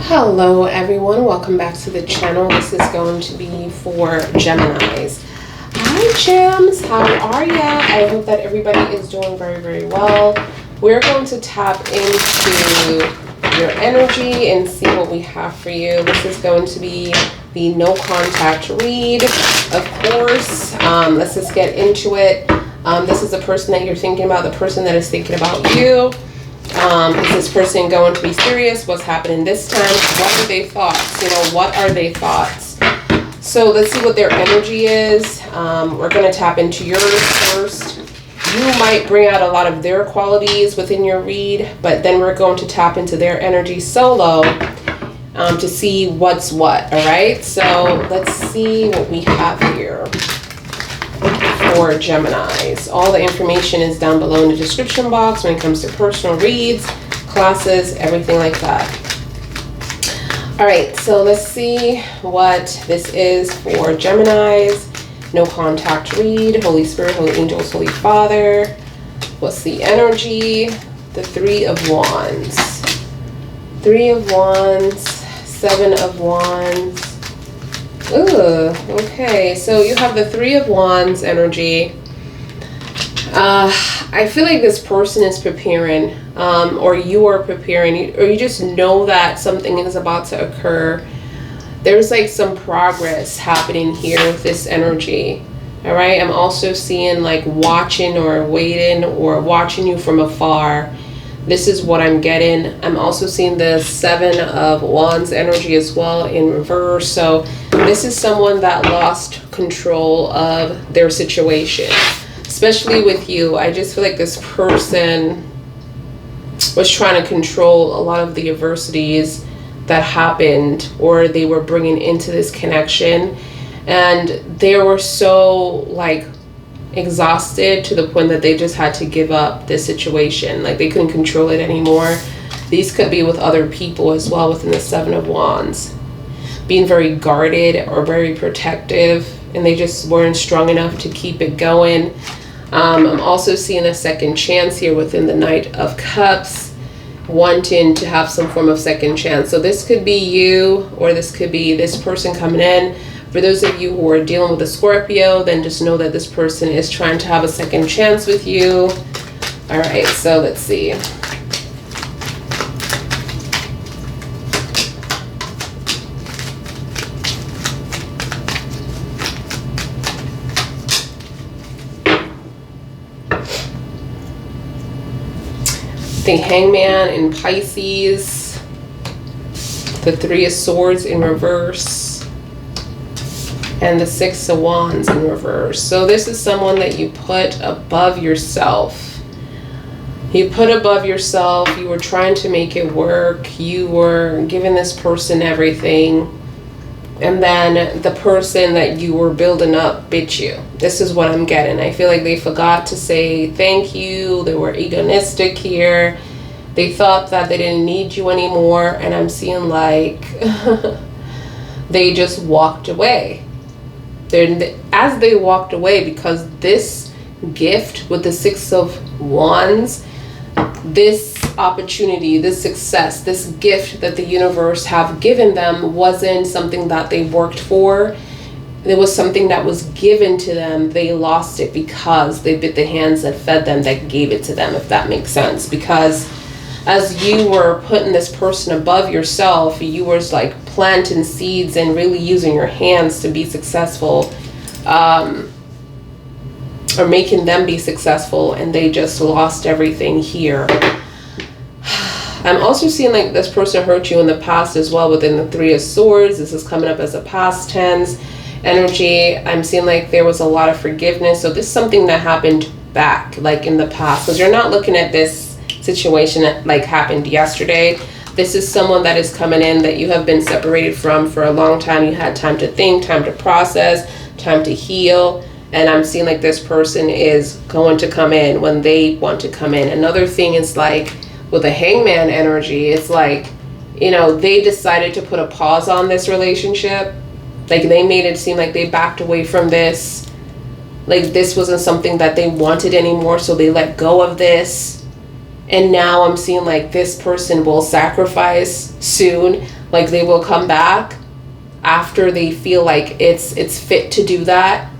Hello everyone, welcome back to the channel. This is going to be for Geminis. Hi Gems, how are ya? I hope that everybody is doing very well. We're going to tap into your energy and see what we have for you. This is going to be the no contact read, of course. Let's just get into it. This is the person that you're thinking about, the person that is thinking about you. Is this person going to be serious? What's happening this time? What are their thoughts? What are their thoughts? So let's see what their energy is. We're going to tap into yours first. You might bring out a lot of their qualities within your read, but then we're going to tap into their energy solo to see what's what, all right? So let's see what we have here for Geminis. All the information is down below in the description box when it comes to personal reads, classes, everything like that. All right, so let's see what this is for Geminis. No contact read, Holy Spirit, Holy Angels, Holy Father. What's the energy? The Three of Wands. Three of Wands, Seven of Wands. Ooh, okay, so you have the Three of Wands energy. I feel like this person is preparing, or you are preparing, or you just know that something is about to occur. There's like some progress happening here with this energy. All right, I'm also seeing like watching or waiting or watching you from afar. This is what I'm getting. I'm also seeing the Seven of Wands energy as well in reverse. So this is someone that lost control of their situation, especially with you. I just feel like this person was trying to control a lot of the adversities that happened or they were bringing into this connection. And they were so like exhausted to the point that they just had to give up this situation. Like they couldn't control it anymore. These could be with other people as well within the Seven of Wands, being very guarded or very protective, and they just weren't strong enough to keep it going. I'm also seeing a second chance here within the Knight of Cups, wanting to have some form of second chance. So this could be you, or this could be this person coming in. For those of you who are dealing with a Scorpio, then just know that this person is trying to have a second chance with you. All right, so let's see. The Hangman in Pisces. The Three of Swords in reverse. And the Six of Wands in reverse. So this is someone that you put above yourself. You put above yourself. You were trying to make it work. You were giving this person everything. And then the person that you were building up bit you. This is what I'm getting. I feel like they forgot to say thank you. They were egoistic here. They thought that they didn't need you anymore. And I'm seeing like they just walked away. As they walked away, because this gift with the Six of Wands, this opportunity, this success, this gift that the universe have given them wasn't something that they worked for. It was something that was given to them. They lost it because they bit the hands that fed them, that gave it to them, if that makes sense. Because as you were putting this person above yourself, you were like planting seeds and really using your hands to be successful, or making them be successful, and they just lost everything here. I'm also seeing like this person hurt you in the past as well within the Three of Swords. This is coming up as a past tense energy. I'm seeing like there was a lot of forgiveness. So this is something that happened back like in the past, because you're not looking at this situation that like happened yesterday. This is someone that is coming in that you have been separated from for a long time. You had time to think, time to process, time to heal. And I'm seeing like this person is going to come in when they want to come in. Another thing is like with the Hangman energy, it's like, they decided to put a pause on this relationship. Like they made it seem like they backed away from this. Like this wasn't something that they wanted anymore. So they let go of this. And now I'm seeing like this person will sacrifice soon. Like they will come back after they feel like it's fit to do that.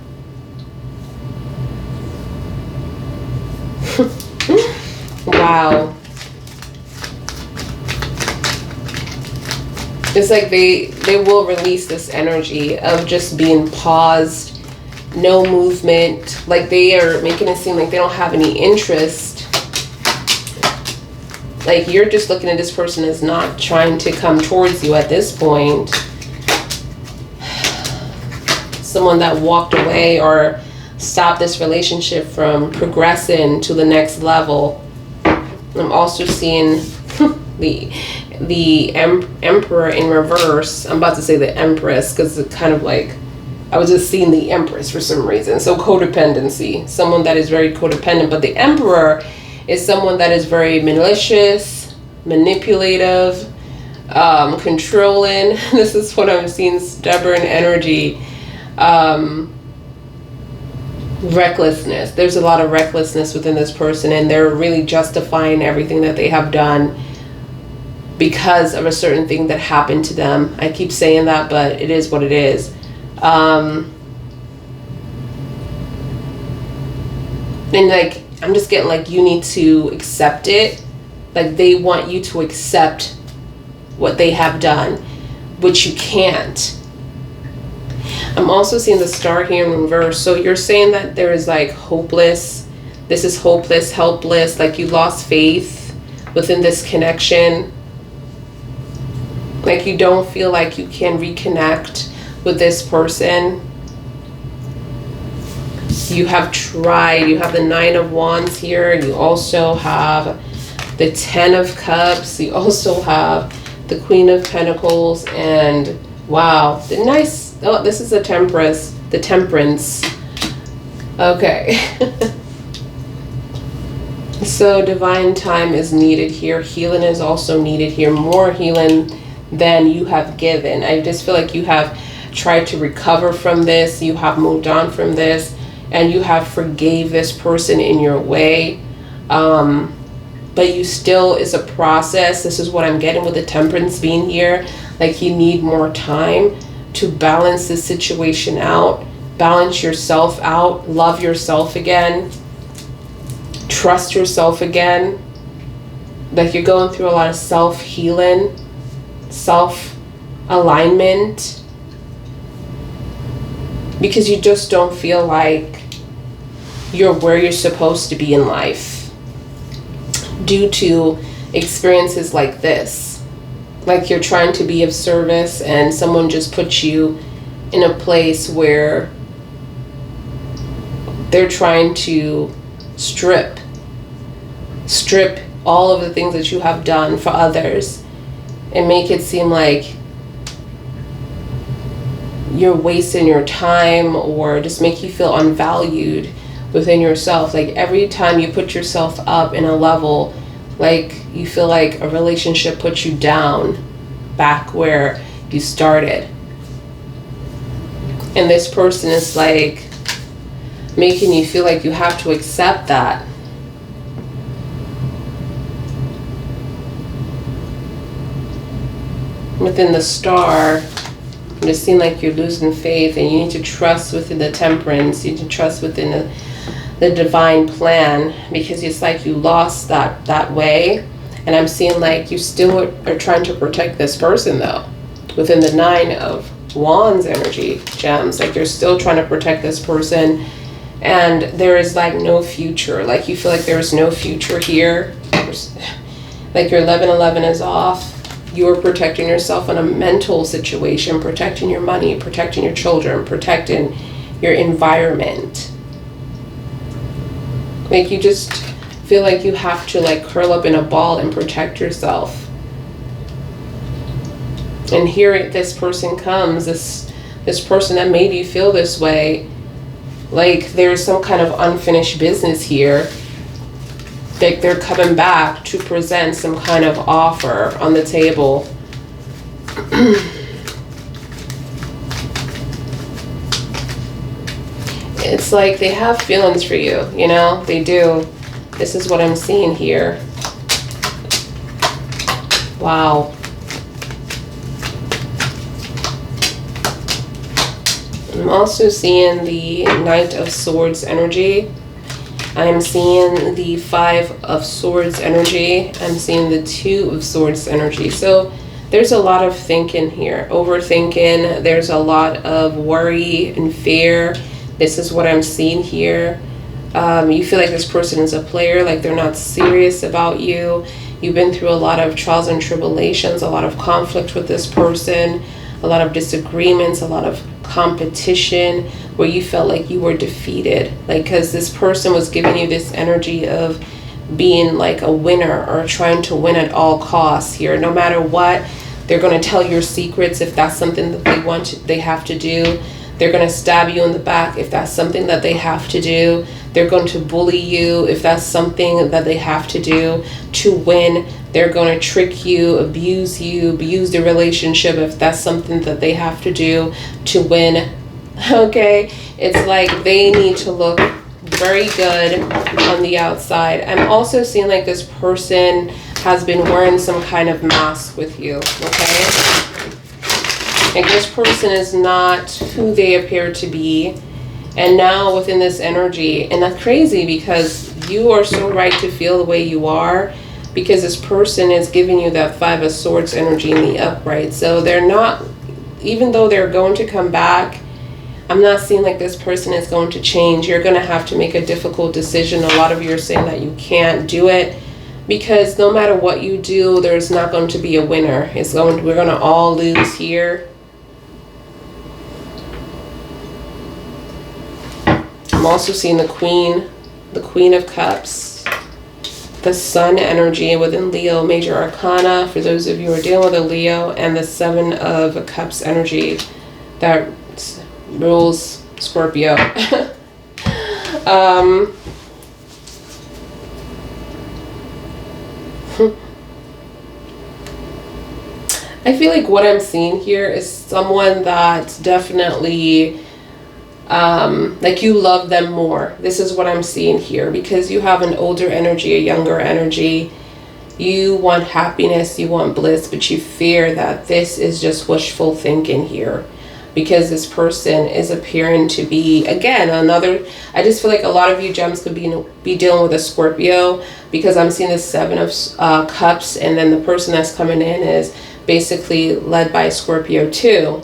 Wow. It's like they will release this energy of just being paused, no movement. Like they are making it seem like they don't have any interest. Like you're just looking at this person as not trying to come towards you at this point. Someone that walked away or stopped this relationship from progressing to the next level. I'm also seeing the Emperor in reverse. I'm about to say the Empress because it's kind of like, I was just seeing the Empress for some reason. So codependency, someone that is very codependent. But the Emperor is someone that is very malicious, manipulative, controlling. This is what I'm seeing, stubborn energy. Recklessness. There's a lot of recklessness within this person, and they're really justifying everything that they have done because of a certain thing that happened to them. I keep saying that, but it is what it is. And like, I'm just getting like, you need to accept it. Like they want you to accept what they have done, which you can't. I'm also seeing the Star here in reverse. So you're saying that there is like hopeless. This is hopeless, helpless. Like you lost faith within this connection. Like you don't feel like you can reconnect with this person. You have tried. You have the 9 of Wands here. You also have the 10 of Cups. You also have the Queen of Pentacles. And wow, the nice... Oh, this is the Temperance. The Temperance. Okay. So divine time is needed here. Healing is also needed here. More healing than you have given. I just feel like you have tried to recover from this. You have moved on from this. And you have forgave this person in your way. But you still, is a process. This is what I'm getting with the Temperance being here. Like you need more time to balance this situation out. Balance yourself out. Love yourself again. Trust yourself again. Like you're going through a lot of self-healing, self-alignment. Because you just don't feel like you're where you're supposed to be in life. Due to experiences like this. Like you're trying to be of service and someone just puts you in a place where they're trying to strip all of the things that you have done for others and make it seem like you're wasting your time, or just make you feel unvalued within yourself. Like every time you put yourself up in a level, like you feel like a relationship puts you down back where you started. And this person is like making you feel like you have to accept that. Within the Star, I'm just seeing like you're losing faith, and you need to trust within the Temperance. You need to trust within the divine plan, because it's like you lost that way. And I'm seeing like you still are trying to protect this person though, within the 9 of Wands energy, gems. Like you're still trying to protect this person, and there is like no future. Like you feel like there is no future here. Like your 11-11 is off. You're protecting yourself in a mental situation, protecting your money, protecting your children, protecting your environment. Like you just feel like you have to like curl up in a ball and protect yourself. And here this person comes, this person that made you feel this way. Like there's some kind of unfinished business here. Like they're coming back to present some kind of offer on the table. It's like they have feelings for you, you know? They do. This is what I'm seeing here. Wow. I'm also seeing the Knight of Swords energy. I'm seeing the Five of Swords energy. I'm seeing the Two of Swords energy. So there's a lot of thinking here, overthinking. There's a lot of worry and fear. This is what I'm seeing here. You feel like this person is a player, like they're not serious about you. You've been through a lot of trials and tribulations, a lot of conflict with this person, a lot of disagreements, a lot of competition where you felt like you were defeated. Like, because this person was giving you this energy of being like a winner or trying to win at all costs here. No matter what, they're going to tell your secrets if that's something that they have to do. They're going to stab you in the back if that's something that they have to do. They're going to bully you if that's something that they have to do to win. They're going to trick you, abuse the relationship if that's something that they have to do to win. Okay? It's like they need to look very good on the outside. I'm also seeing like this person has been wearing some kind of mask with you. Okay? Like this person is not who they appear to be. And now within this energy, and that's crazy because you are so right to feel the way you are, because this person is giving you that Five of Swords energy in the upright. So they're not, even though they're going to come back, I'm not seeing like this person is going to change. You're going to have to make a difficult decision. A lot of you are saying that you can't do it because no matter what you do, there's not going to be a winner. We're going to all lose here. I'm also seeing the Queen of Cups, the Sun energy within Leo, Major Arcana, for those of you who are dealing with a Leo, and the Seven of Cups energy that rules Scorpio. I feel like what I'm seeing here is someone that's definitely like you love them more. This is what I'm seeing here, because you have an older energy, a younger energy. You want happiness, you want bliss, but you fear that this is just wishful thinking here, because this person is appearing to be, again, another, I just feel like a lot of you gems could be dealing with a Scorpio, because I'm seeing the Seven of Cups, and then the person that's coming in is basically led by Scorpio too.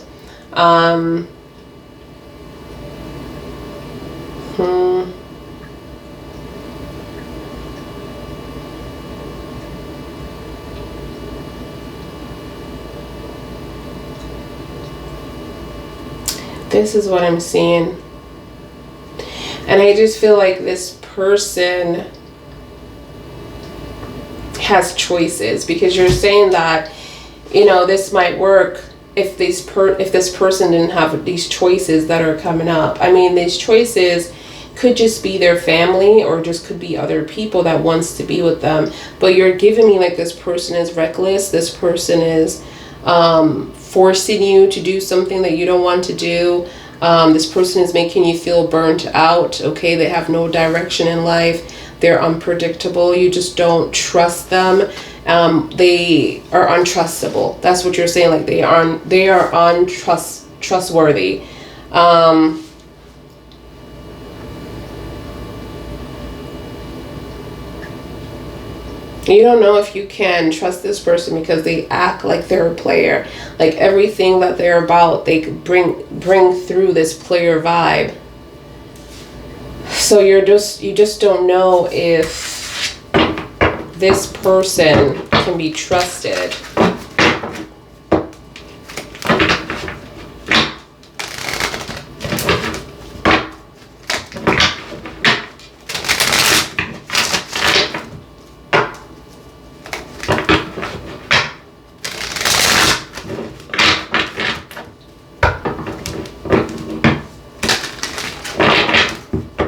This is what I'm seeing. And I just feel like this person has choices, because you're saying that, you know, this might work if this person didn't have these choices that are coming up. I mean, these choices could just be their family, or just could be other people that wants to be with them. But you're giving me like this person is reckless. This person is forcing you to do something that you don't want to do. This person is making you feel burnt out. Okay, they have no direction in life. They're unpredictable. You just don't trust them. They are untrustable. That's what you're saying. Like they are untrustworthy. You don't know if you can trust this person because they act like they're a player. Like everything that they're about, they bring through this player vibe. So you just don't know if this person can be trusted.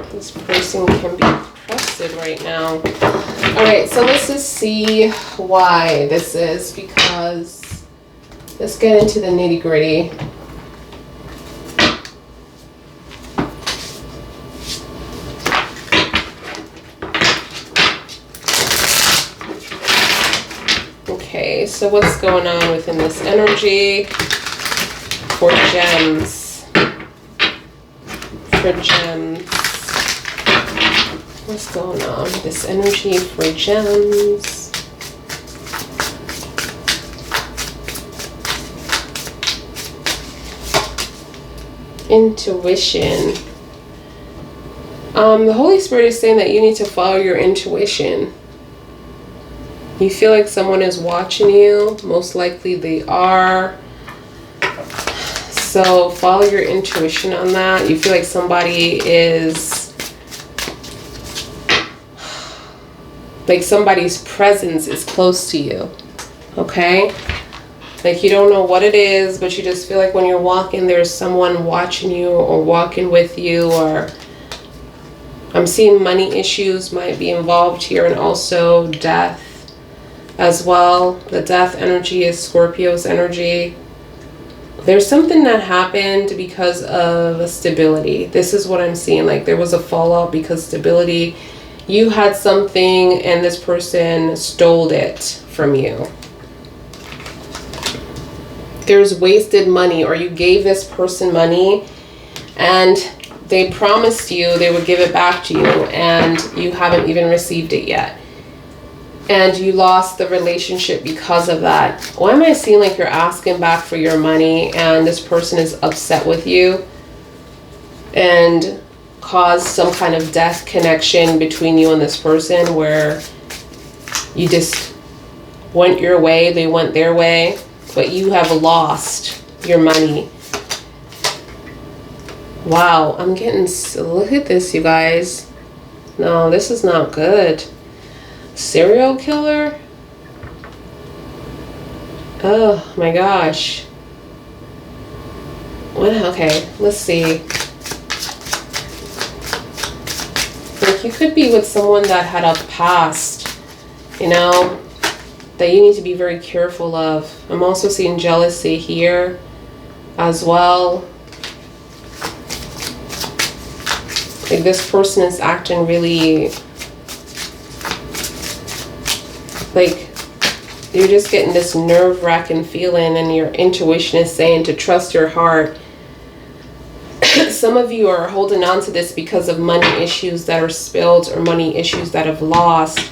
This person can be trusted right now. Alright, so let's just see why this is, because let's get into the nitty-gritty. Okay, so what's going on within this energy for gems? for gems. What's going on? This energy for gems. Intuition. The Holy Spirit is saying that you need to follow your intuition. You feel like someone is watching you. Most likely they are. So follow your intuition on that. You feel like somebody is, like somebody's presence is close to you. Okay? Like you don't know what it is, but you just feel like when you're walking, there's someone watching you or walking with you. Or I'm seeing money issues might be involved here, and also death as well. The death energy is Scorpio's energy. There's something that happened because of stability. This is what I'm seeing. Like there was a fallout because stability. You had something and this person stole it from you. There's wasted money, or you gave this person money and they promised you they would give it back to you, and you haven't even received it yet. And you lost the relationship because of that. Why am I seeing like you're asking back for your money and this person is upset with you and caused some kind of death connection between you and this person, where you just went your way, they went their way, but you have lost your money. Wow, I'm getting, look at this, you guys. No, this is not good. Serial killer? Oh my gosh. What? Okay, let's see. Like you could be with someone that had a past, you know, that you need to be very careful of. I'm also seeing jealousy here as well. Like this person is acting really, like you're just getting this nerve-wracking feeling, and your intuition is saying to trust your heart. Some of you are holding on to this because of money issues that are spilled or money issues that have lost.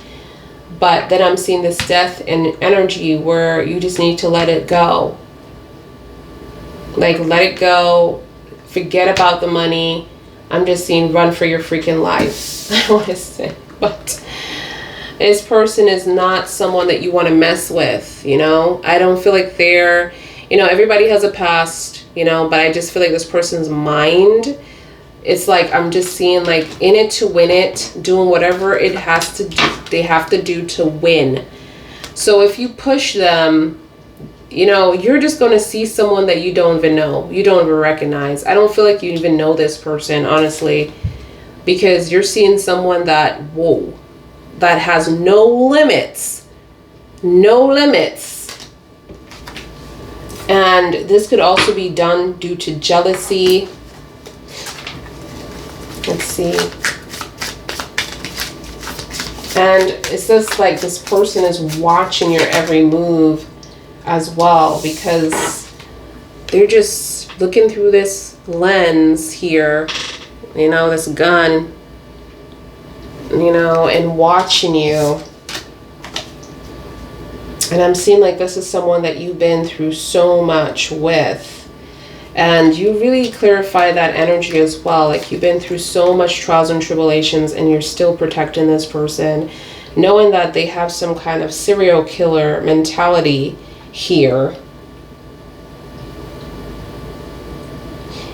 But then I'm seeing this death and energy where you just need to let it go. Like let it go. Forget about the money. I'm just seeing run for your freaking life. I want to say, but this person is not someone that you want to mess with, you know? I don't feel like they're, you know, everybody has a past, you know, but I just feel like this person's mind, it's like I'm just seeing like in it to win it, doing whatever it has to do, they have to do to win. So if you push them, you know, you're just going to see someone that you don't even know. You don't even recognize. I don't feel like you even know this person, honestly, because you're seeing someone that, whoa, that has no limits. No limits. And this could also be done due to jealousy. Let's see. And it's just like this person is watching your every move as well, because they're just looking through this lens here, you know, this gun, you know, and watching you. And I'm seeing like this is someone that you've been through so much with, and you really clarify that energy as well. Like you've been through so much trials and tribulations, and you're still protecting this person, knowing that they have some kind of serial killer mentality here,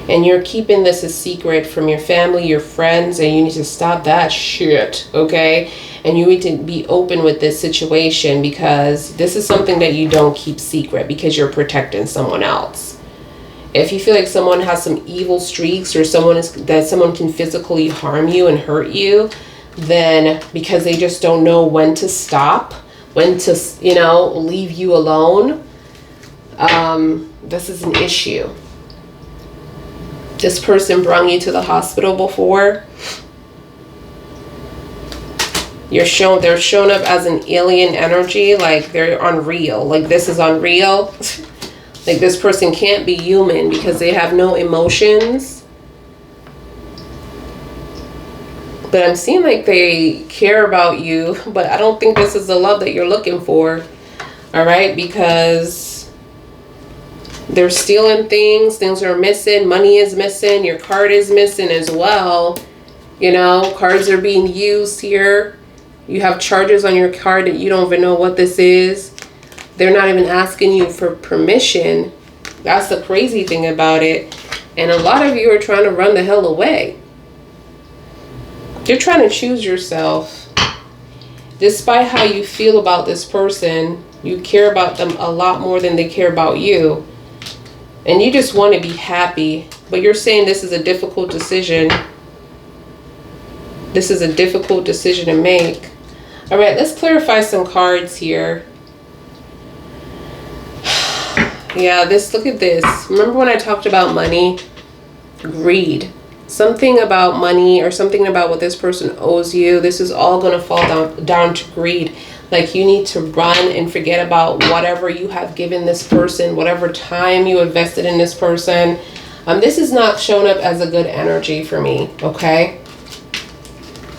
and you're keeping this a secret from your family, your friends, and you need to stop that shit, okay? And you need to be open with this situation, because this is something that you don't keep secret, because you're protecting someone else. If you feel like someone has some evil streaks, or someone can physically harm you and hurt you, then because they just don't know when to stop, when to, you know, leave you alone, this is an issue. This person brought you to the hospital before. They're shown up as an alien energy, like they're unreal. Like this is unreal. Like this person can't be human because they have no emotions. But I'm seeing like they care about you, but I don't think this is the love that you're looking for. All right, because they're stealing things. Things are missing. Money is missing. Your card is missing as well. You know, cards are being used here. You have charges on your card that you don't even know what this is. They're not even asking you for permission. That's the crazy thing about it. And a lot of you are trying to run the hell away. You're trying to choose yourself. Despite how you feel about this person, you care about them a lot more than they care about you. And you just want to be happy. But you're saying this is a difficult decision. This is a difficult decision to make. All right, let's clarify some cards here. Yeah, look at this. Remember when I talked about money? Greed. Something about money or something about what this person owes you. This is all going to fall down to greed. Like you need to run and forget about whatever you have given this person, whatever time you invested in this person. This is not showing up as a good energy for me, okay?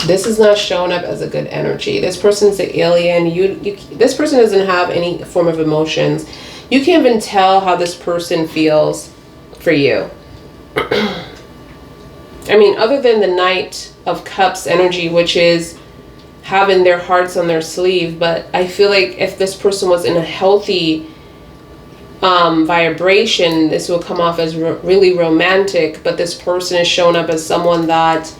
This is not showing up as a good energy. This person's an alien. This person doesn't have any form of emotions. You can't even tell how this person feels for you. I mean, other than the Knight of Cups energy, which is having their hearts on their sleeve. But I feel like if this person was in a healthy vibration, this will come off as really romantic. But this person is showing up as someone that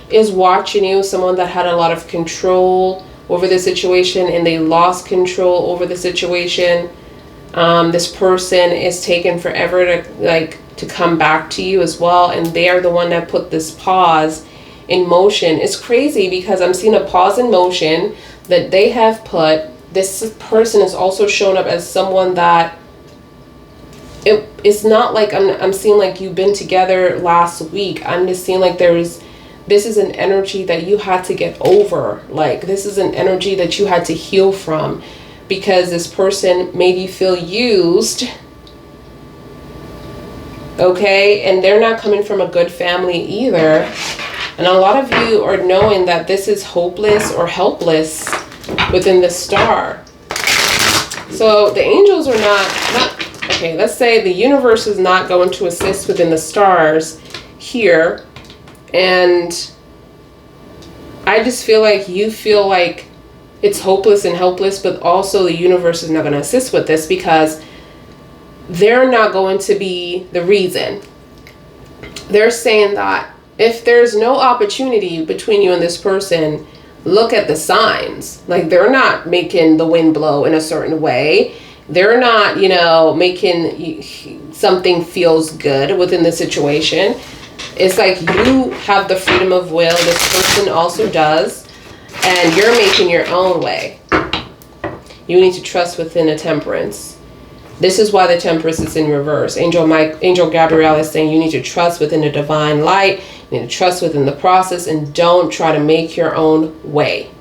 is watching you, someone that had a lot of control over the situation and they lost control over the situation. This person is taking forever to come back to you as well, and they are the one that put this pause in motion. It's crazy because I'm seeing a pause in motion that they have put. This person is also showing up as someone that it's not like I'm seeing like you've been together last week. I'm just seeing like this is an energy that you had to get over. Like this is an energy that you had to heal from, because this person made you feel used. Okay, and they're not coming from a good family either. And a lot of you are knowing that this is hopeless or helpless within the star. So the angels are not okay, let's say the universe is not going to assist within the stars here. And I just feel like you feel like it's hopeless and helpless, but also the universe is not going to assist with this because they're not going to be the reason. They're saying that if there's no opportunity between you and this person, look at the signs. Like they're not making the wind blow in a certain way. They're not, making something feels good within the situation. It's like you have the freedom of will. This person also does. And you're making your own way. You need to trust within a temperance. This is why the Temperance is in reverse. Angel Gabrielle is saying you need to trust within the divine light. You need to trust within the process and don't try to make your own way.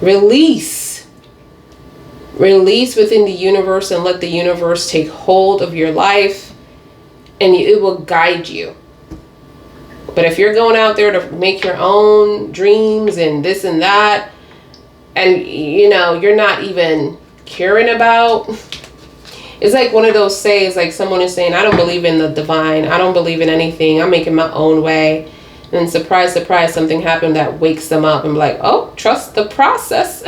Release. Release within the universe and let the universe take hold of your life, and it will guide you. But if you're going out there to make your own dreams and this and that, and you're not even caring about, it's like one of those sayings, like someone is saying, I don't believe in the divine. I don't believe in anything. I'm making my own way. And then surprise, surprise, something happened that wakes them up and be like, oh, trust the process.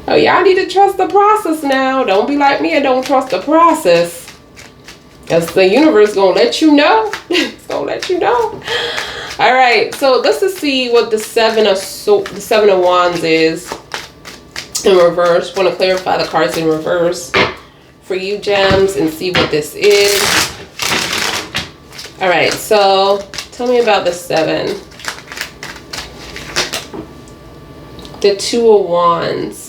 Oh, y'all need to trust the process now. Don't be like me and don't trust the process. Because the universe is going to let you know. It's going to let you know. All right. So let's just see what the Seven of Wands is in reverse. Want to clarify the cards in reverse for you, gems, and see what this is. All right. So tell me about the 7. The 2 of Wands.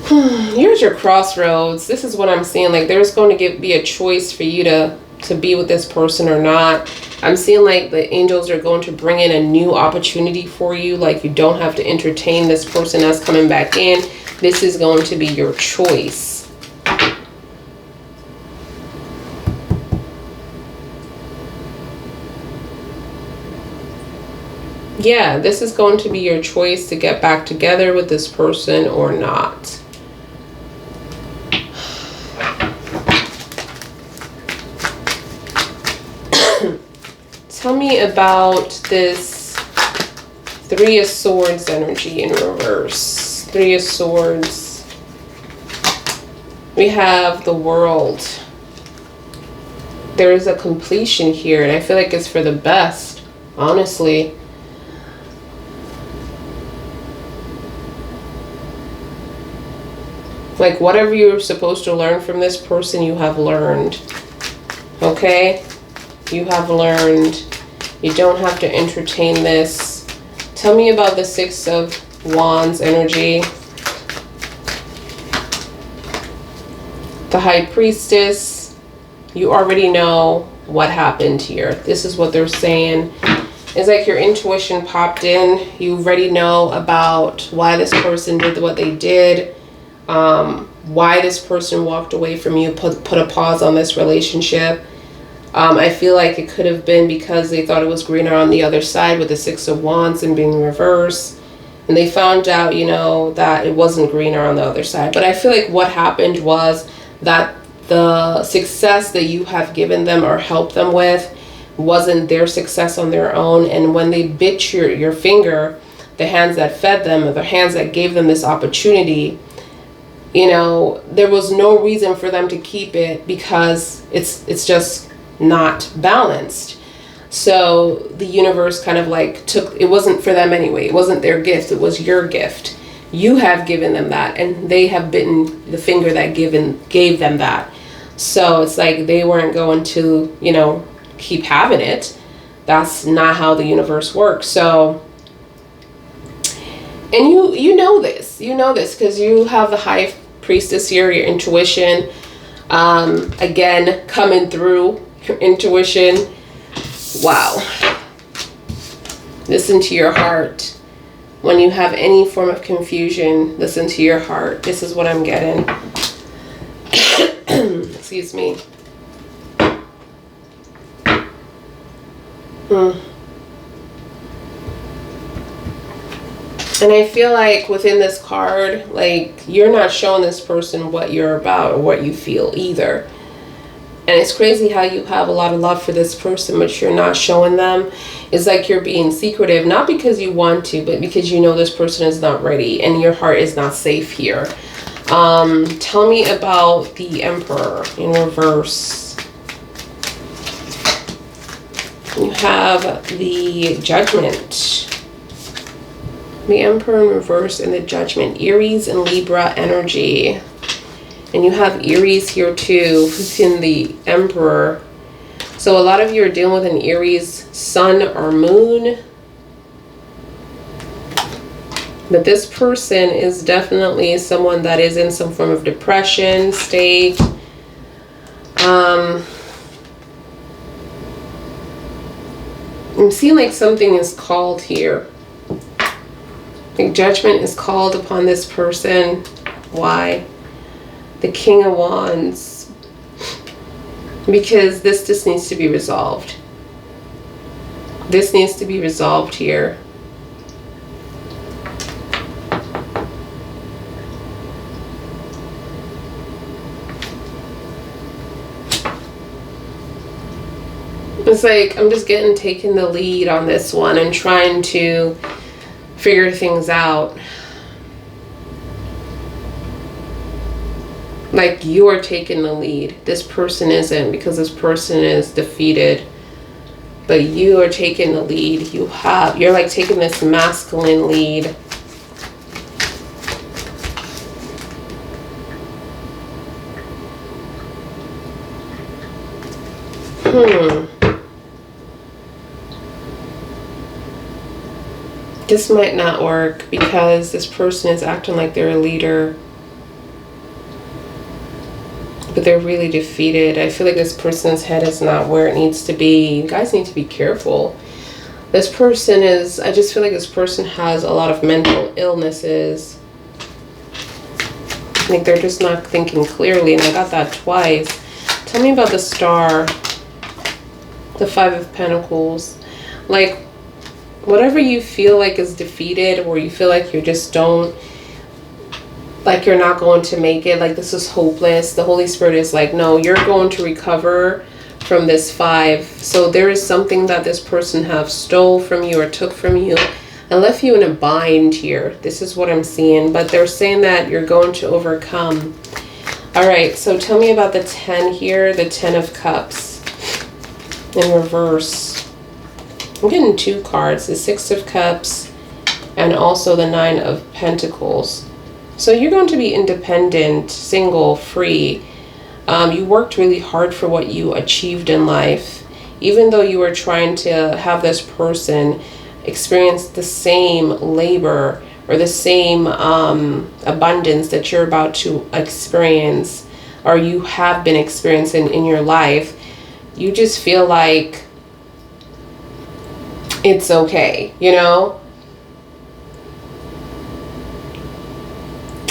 Here's your crossroads. This is what I'm seeing. Like there's going to be a choice for you to be with this person or not. I'm seeing like the angels are going to bring in a new opportunity for you. Like you don't have to entertain this person that's coming back in. This is going to be your choice. Yeah, this is going to be your choice to get back together with this person or not. Tell me about this Three of Swords energy in reverse. Three of Swords. We have the World. There is a completion here, and I feel like it's for the best, honestly. Like, whatever you were supposed to learn from this person, you have learned. Okay? You have learned. You don't have to entertain this. Tell me about the Six of Wands energy. The High Priestess. You already know what happened here. This is what they're saying. It's like your intuition popped in. You already know about why this person did what they did. Why this person walked away from you, put a pause on this relationship. I feel like it could have been because they thought it was greener on the other side with the Six of Wands and being reversed. And they found out, you know, that it wasn't greener on the other side. But I feel like what happened was that the success that you have given them or helped them with wasn't their success on their own. And when they bit your finger, the hands that fed them, or the hands that gave them this opportunity, you know, there was no reason for them to keep it because it's just not balanced. So the universe kind of like it wasn't for them anyway. It wasn't their gift. It was your gift. You have given them that, and they have bitten the finger that gave them that. So it's like they weren't going to, you know, keep having it. That's not how the universe works. So, and you know this because you have the High Priestess here, your intuition, again coming through your intuition. Wow. Listen to your heart. When you have any form of confusion, listen to your heart. This is what I'm getting. Excuse me. And I feel like within this card, like, you're not showing this person what you're about or what you feel either. And it's crazy how you have a lot of love for this person, but you're not showing them. It's like you're being secretive, not because you want to, but because you know this person is not ready and your heart is not safe here. Tell me about the Emperor in reverse. You have the Judgment. The Emperor in reverse and the Judgment. Aries and Libra energy. And you have Aries here too, who's in the Emperor. So a lot of you are dealing with an Aries sun or moon. But this person is definitely someone that is in some form of depression state. I'm seeing like something is called here. Like judgment is called upon this person. Why? The King of Wands. Because this just needs to be resolved. This needs to be resolved here. It's like I'm just taking the lead on this one and trying to figure things out. Like you're taking the lead. This person isn't, because this person is defeated. But you are taking the lead. You're like taking this masculine lead. This might not work because this person is acting like they're a leader, but they're really defeated. I feel like this person's head is not where it needs to be. You guys need to be careful. This person is, I just feel like this person has a lot of mental illnesses. I think they're just not thinking clearly, and I got that twice. Tell me about the Star, the Five of Pentacles. Like, whatever you feel like is defeated, or you feel like you just don't, like you're not going to make it, like this is hopeless, the Holy Spirit is like, no, you're going to recover from this 5. So there is something that this person have stole from you or took from you and left you in a bind here. This is what I'm seeing, but they're saying that you're going to overcome. All right, so tell me about the 10 here, the 10 of Cups in reverse. I'm getting 2 cards, the 6 of Cups and also the 9 of Pentacles. So you're going to be independent, single, free. You worked really hard for what you achieved in life. Even though you were trying to have this person experience the same labor or the same abundance that you're about to experience, or you have been experiencing in your life, you just feel like it's okay, you know?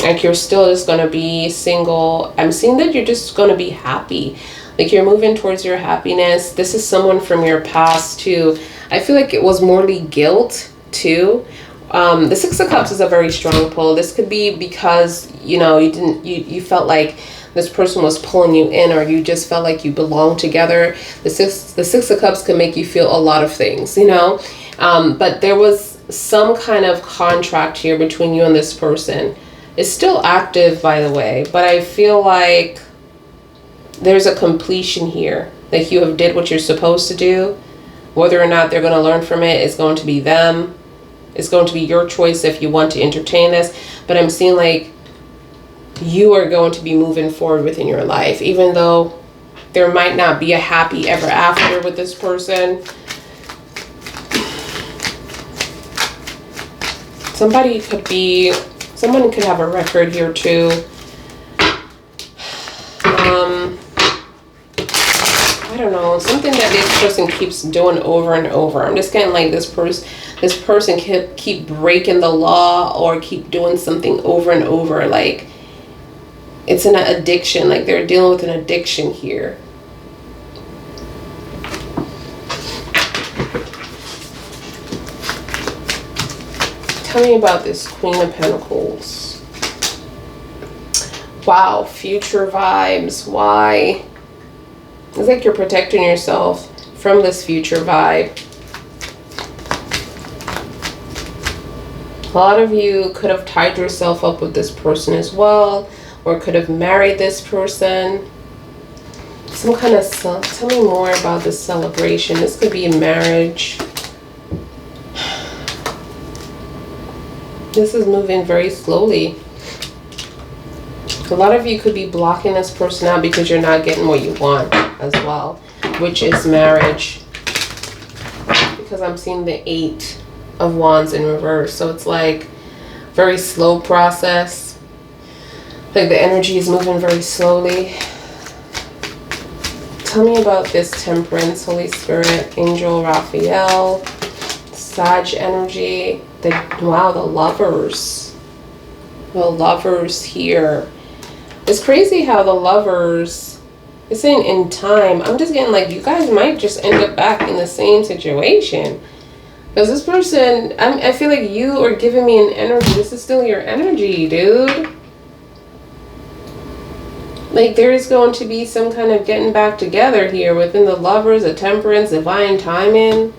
Like you're still just going to be single. I'm seeing that you're just going to be happy. Like you're moving towards your happiness. This is someone from your past too. I feel like it was morely guilt too. The 6 of Cups is a very strong pull. This could be because, you know, you felt like this person was pulling you in, or you just felt like you belonged together. The six of Cups can make you feel a lot of things, you know. But there was some kind of contract here between you and this person. It's still active, by the way, but I feel like there's a completion here. Like you have did what you're supposed to do. Whether or not they're going to learn from it is going to be them. It's going to be your choice if you want to entertain this. But I'm seeing like you are going to be moving forward within your life, even though there might not be a happy ever after with this person. Someone could have a record here too. I don't know, something that this person keeps doing over and over. I'm just getting like this person can keep breaking the law or keep doing something over and over. Like it's an addiction, like they're dealing with an addiction here. Tell me about this Queen of Pentacles. Wow, future vibes. Why? It's like you're protecting yourself from this future vibe. A lot of you could have tied yourself up with this person as well, or could have married this person. Some kind of, tell me more about this celebration. This could be a marriage. This is moving very slowly. A lot of you could be blocking this person out because you're not getting what you want as well, which is marriage. Because I'm seeing the 8 of Wands in reverse. So it's like very slow process. Like the energy is moving very slowly. Tell me about this Temperance, Holy Spirit, Angel Raphael, Sag energy. Wow, the Lovers. The Lovers here. It's crazy how the Lovers, it's saying in time. I'm just getting like you guys might just end up back in the same situation. Because this person, I feel like you are giving me an energy. This is still your energy, dude. Like there is going to be some kind of getting back together here within the Lovers, the Temperance, divine timing.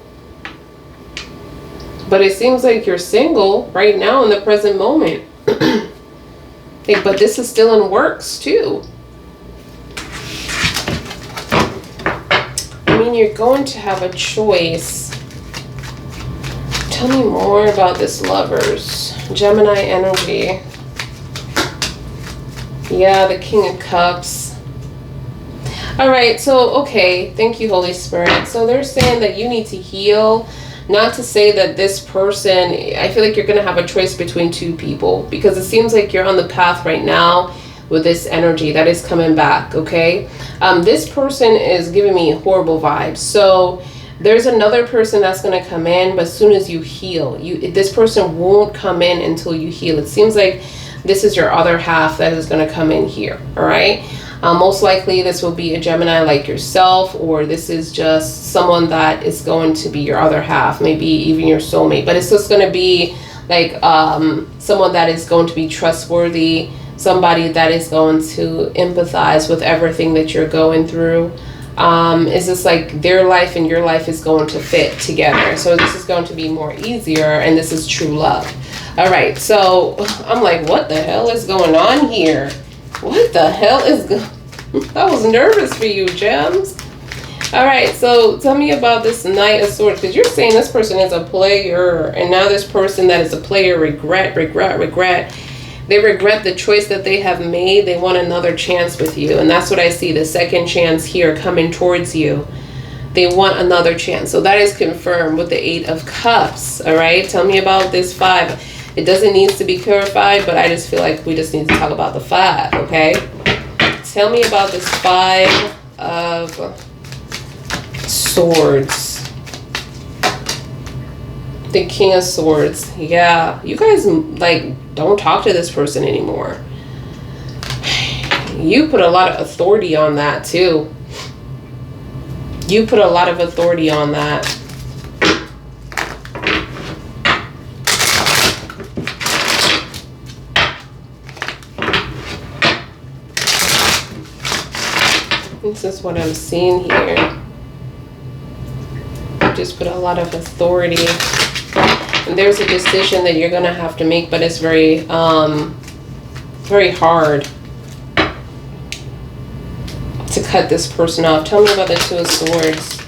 But it seems like you're single right now in the present moment. But this is still in works too. I mean, you're going to have a choice. Tell me more about this Lovers. Gemini energy. Yeah, the King of Cups. All right, so, okay. Thank you, Holy Spirit. So they're saying that you need to heal. Not to say that this person, I feel like you're going to have a choice between 2 people. Because it seems like you're on the path right now with this energy that is coming back, okay? This person is giving me horrible vibes. So there's another person that's going to come in, but as soon as you heal, this person won't come in until you heal. It seems like this is your other half that is going to come in here, all right? Most likely this will be a Gemini like yourself, or this is just someone that is going to be your other half, maybe even your soulmate. But it's just going to be like someone that is going to be trustworthy, somebody that is going to empathize with everything that you're going through. It's just like their life and your life is going to fit together. So this is going to be more easier, and this is true love. All right, so I'm like, what the hell is going on here? What the hell is I was nervous for you, Gems. All right, so tell me about this Knight of Swords, because you're saying this person is a player, and now this person that is a player regret. They regret the choice that they have made. They want another chance with you, and that's what I see, the second chance here coming towards you. They want another chance. So that is confirmed with the 8 of Cups. All right, tell me about this 5. It doesn't need to be clarified, but I just feel like we just need to talk about the 5, okay? Tell me about this 5 of Swords. The King of Swords. Yeah, you guys, like, don't talk to this person anymore. You put a lot of authority on that, too. You put a lot of authority on that. This is what I'm seeing here. Just put a lot of authority. And there's a decision that you're going to have to make, but it's very, very hard to cut this person off. Tell me about the 2 of Swords.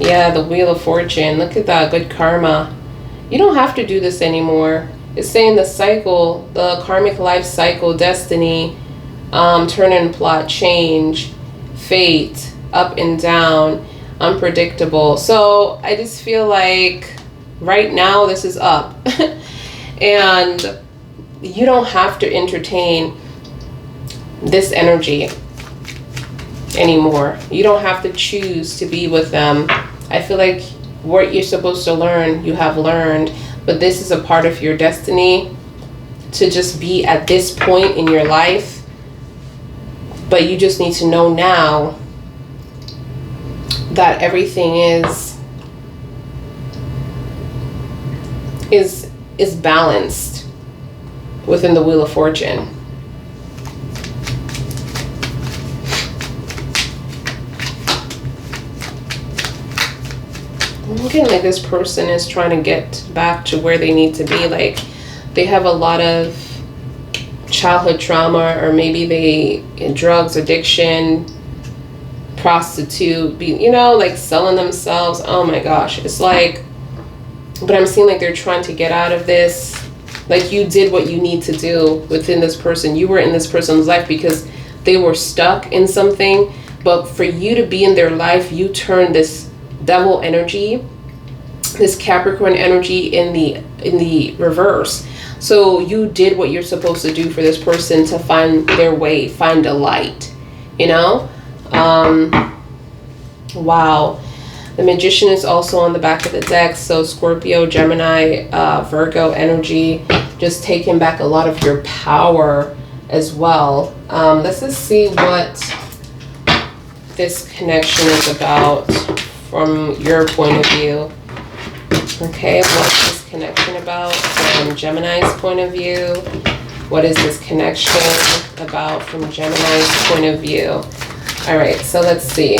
Yeah, the Wheel of Fortune. Look at that. Good karma. You don't have to do this anymore. It's saying the cycle, the karmic life cycle, destiny, turn and plot, change, fate, up and down, unpredictable. So I just feel like right now this is up. And you don't have to entertain this energy anymore. You don't have to choose to be with them. I feel like what you're supposed to learn, you have learned. But this is a part of your destiny to just be at this point in your life. But you just need to know now that everything is balanced within the Wheel of Fortune. I'm getting like this person is trying to get back to where they need to be. Like they have a lot of childhood trauma, or maybe they drugs, addiction, prostitute, you know, like selling themselves. Oh my gosh, it's like, but I'm seeing like they're trying to get out of this. Like you did what you need to do within this person. You were in this person's life because they were stuck in something, but for you to be in their life, you turned this devil energy, this Capricorn energy in the reverse. So you did what you're supposed to do for this person to find their way, find a light, you know? Wow. The Magician is also on the back of the deck. So Scorpio, Gemini, Virgo energy, just taking back a lot of your power as well. Let's just see what this connection is about from your point of view. Okay, what's this connection about from Gemini's point of view? What is this connection about from Gemini's point of view? All right, so let's see.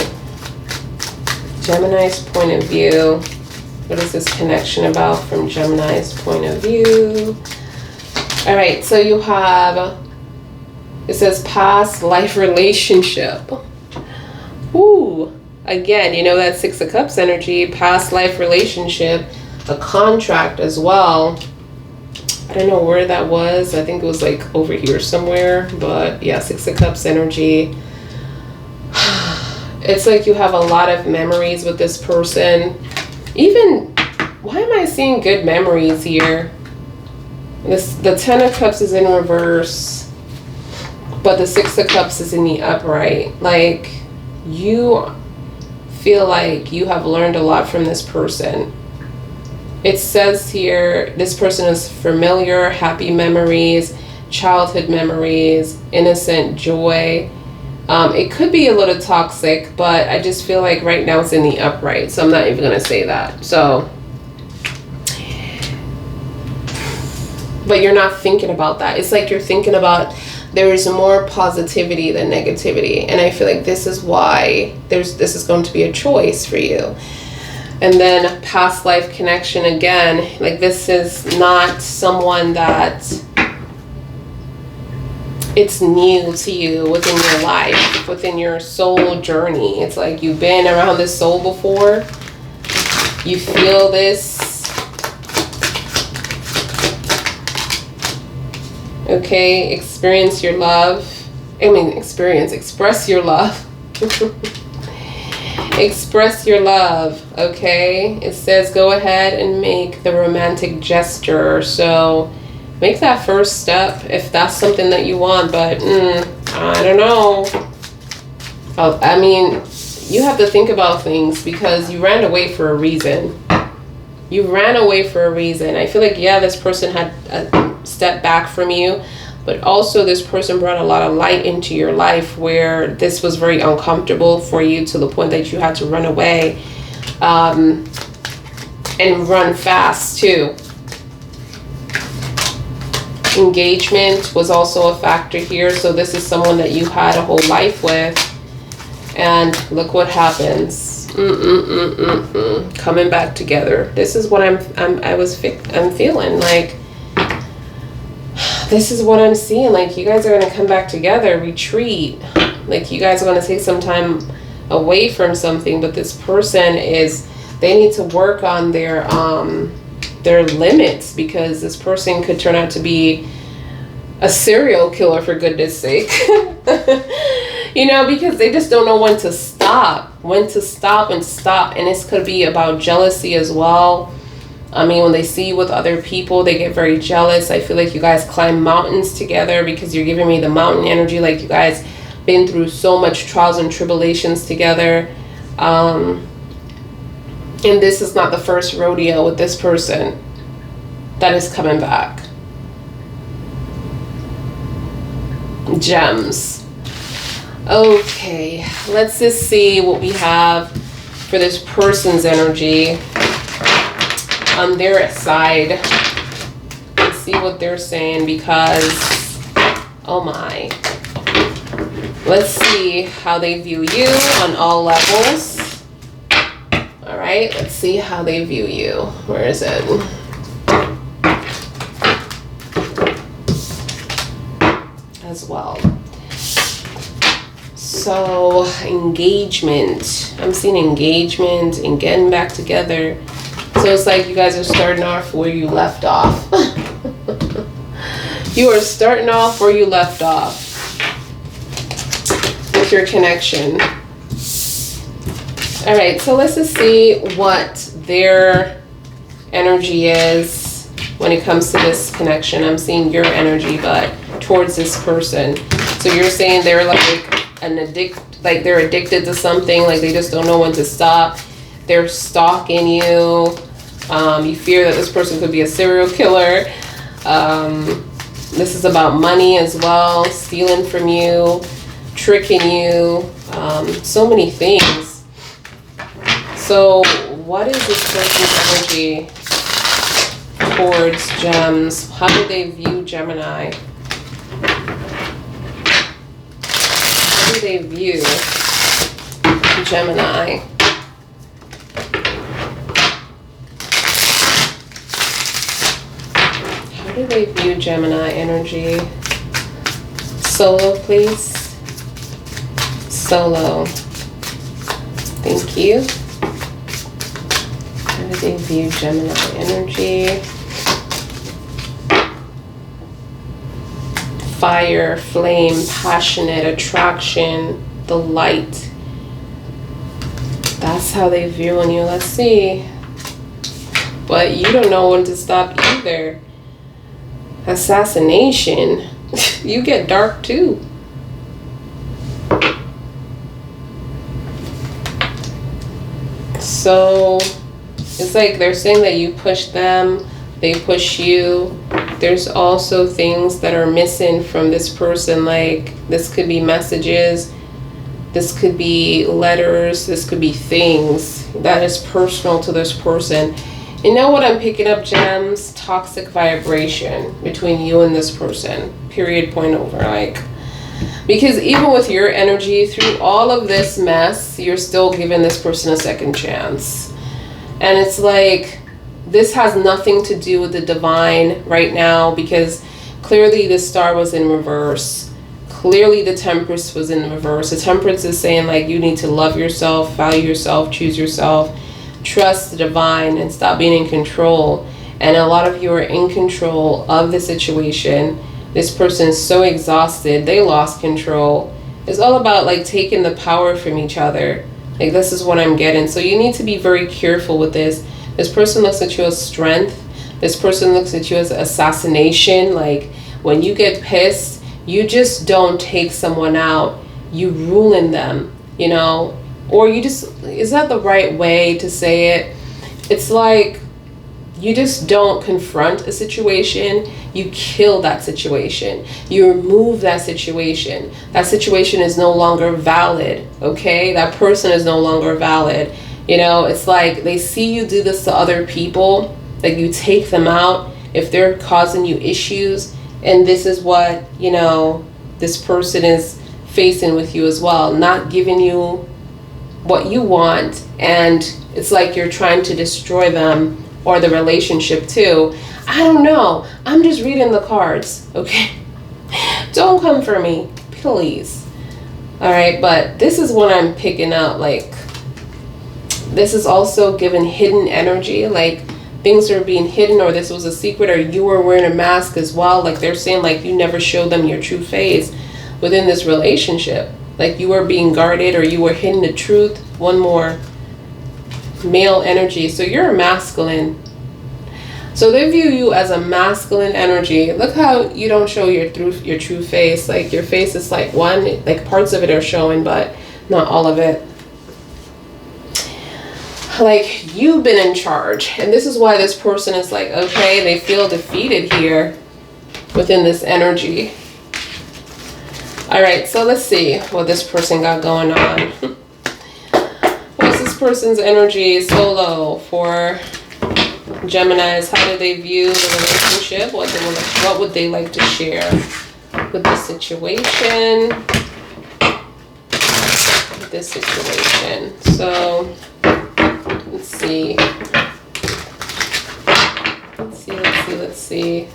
Gemini's point of view. What is this connection about from Gemini's point of view? All right, so you have, it says past life relationship. Ooh, again, you know that 6 of Cups energy, past life relationship, a contract as well. I don't know where that was. I think it was like over here somewhere, but yeah, 6 of Cups energy. It's like you have a lot of memories with this person. Even, why am I seeing good memories here? The 10 of Cups is in reverse, but the 6 of Cups is in the upright. Like, you feel like you have learned a lot from this person. It says here, this person is familiar, happy memories, childhood memories, innocent joy. It could be a little toxic, but I just feel like right now it's in the upright, so I'm not even gonna say that. So, but you're not thinking about that. It's like you're thinking about there is more positivity than negativity, and I feel like this is why this is going to be a choice for you. And then past life connection again, like this is not someone that it's new to you within your life, within your soul journey. It's like you've been around this soul before. You feel this. Okay, express your love. Express your love. Express your love, okay? It says go ahead and make the romantic gesture. So make that first step if that's something that you want, but I don't know. I mean, you have to think about things because you ran away for a reason. You ran away for a reason. I feel like, yeah, this person had a step back from you, but also this person brought a lot of light into your life where this was very uncomfortable for you to the point that you had to run away, and run fast too. Engagement was also a factor here. So this is someone that you had a whole life with, and look what happens. Coming back together. This is what I'm feeling like. This is what I'm seeing. Like you guys are going to come back together, retreat. Like you guys are going to take some time away from something, but this person they need to work on their limits, because this person could turn out to be a serial killer, for goodness sake. You know, because they just don't know when to stop and stop. And this could be about jealousy as well. I mean, when they see you with other people, they get very jealous. I feel like you guys climb mountains together, because you're giving me the mountain energy. Like you guys been through so much trials and tribulations together. And this is not the first rodeo with this person that is coming back. Gems. Okay, let's just see what we have for this person's energy on their side. Let's see what they're saying, because, oh my. Let's see how they view you on all levels. All right, let's see how they view you. Where is it? As well. So, engagement. I'm seeing engagement and getting back together. So it's like you guys are starting off where you left off. You are starting off where you left off with your connection. All right, so let's just see what their energy is when it comes to this connection. I'm seeing your energy, but towards this person. So you're saying they're like they're addicted to something, like they just don't know when to stop. They're stalking you. You fear that this person could be a serial killer. This is about money as well, stealing from you, tricking you, so many things. So what is this person's energy towards gems? How do they view Gemini? How do they view Gemini? How do they view Gemini energy? Solo, please. Solo. Thank you. How do they view Gemini energy? Fire, flame, passionate, attraction, the light. That's how they view on you. Let's see. But you don't know when to stop either. Assassination. You get dark too. So it's like they're saying that you push them, they push you. There's also things that are missing from this person, like this could be messages This could be letters. This could be things that is personal to this person. You know what I'm picking up, gems? Toxic vibration between you and this person. Period, point over. Like, because even with your energy, through all of this mess, you're still giving this person a second chance. And it's like, this has nothing to do with the divine right now, because clearly the star was in reverse. Clearly the Temperance was in reverse. The Temperance is saying, like, you need to love yourself, value yourself, choose yourself, trust the divine, and stop being in control. And a lot of you are in control of the situation. This person is so exhausted, they lost control. It's all about, like, taking the power from each other. Like, this is what I'm getting. So you need to be very careful with this. This person looks at you as strength. This person looks at you as assassination. Like, when you get pissed, you just don't take someone out. You ruin them, you know? Or you just, is that the right way to say it? It's like, you just don't confront a situation. You kill that situation. You remove that situation. That situation is no longer valid, okay? That person is no longer valid. You know, it's like they see you do this to other people. Like, you take them out if they're causing you issues. And this is what, you know, this person is facing with you as well. Not giving you what you want. And it's like you're trying to destroy them or the relationship too. I don't know. I'm just reading the cards, okay? Don't come for me, please. All right, but this is what I'm picking up. Like, this is also given hidden energy. Like, things are being hidden, or this was a secret, or you were wearing a mask as well. Like, they're saying, like, you never showed them your true face within this relationship. Like, you were being guarded, or you were hidden the truth. One more. Male energy. So you're a masculine. So they view you as a masculine energy. Look how you don't show your true face. Like, your face is like one, like parts of it are showing, but not all of it. Like, you've been in charge. And this is why this person is like, okay, they feel defeated here within this energy. All right, so let's see what this person got going on. What's this person's energy solo for Geminis? How do they view the relationship? What would they like to share with this situation? So let's see. Let's see.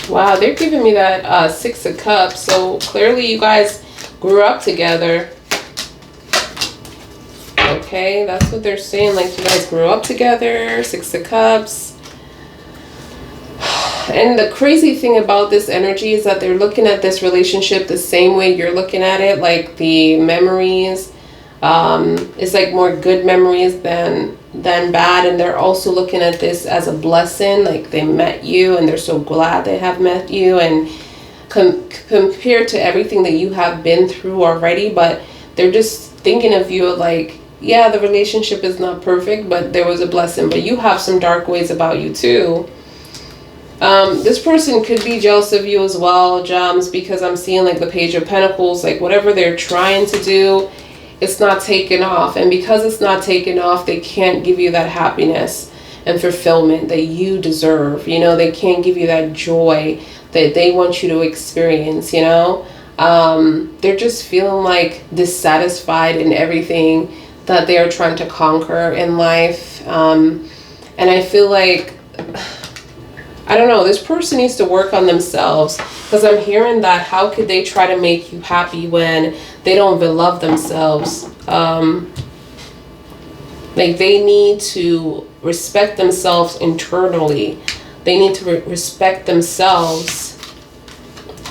Wow, they're giving me that Six of Cups. So clearly you guys grew up together. Okay, that's what they're saying. Like, you guys grew up together. Six of Cups. And the crazy thing about this energy is that they're looking at this relationship the same way you're looking at it. Like, the memories, it's like more good memories than bad. And they're also looking at this as a blessing. Like, they met you and they're so glad they have met you, and compared to everything that you have been through already. But they're just thinking of you like, yeah, the relationship is not perfect, but there was a blessing. But you have some dark ways about you too. This person could be jealous of you as well, Gems, because I'm seeing like the Page of Pentacles. Like, whatever they're trying to do, it's not taking off. And because it's not taking off, they can't give you that happiness and fulfillment that you deserve. You know, they can't give you that joy that they want you to experience, you know. They're just feeling like dissatisfied in everything that they are trying to conquer in life. And I feel like, I don't know, this person needs to work on themselves, because I'm hearing that how could they try to make you happy when they don't even love themselves? Like, they need to respect themselves internally. They need to respect themselves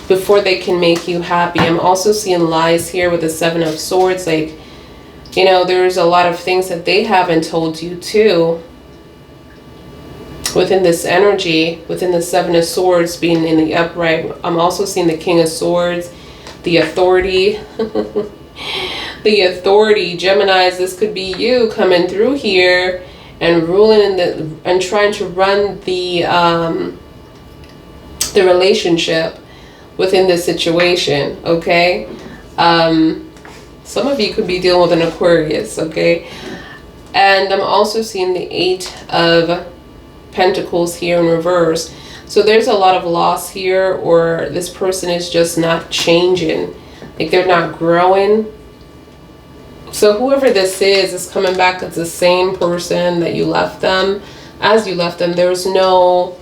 before they can make you happy. I'm also seeing lies here with the Seven of Swords. Like, you know, there's a lot of things that they haven't told you too. Within this energy, within the Seven of Swords being in the upright, I'm also seeing the King of Swords, the Authority. the authority. Geminis, this could be you coming through here and ruling and trying to run the relationship within this situation, okay? Some of you could be dealing with an Aquarius, okay? And I'm also seeing the 8 of Pentacles here in reverse. So there's a lot of loss here, or this person is just not changing. Like they're not growing. So whoever this is coming back as the same person that you left them. As you left them, there's no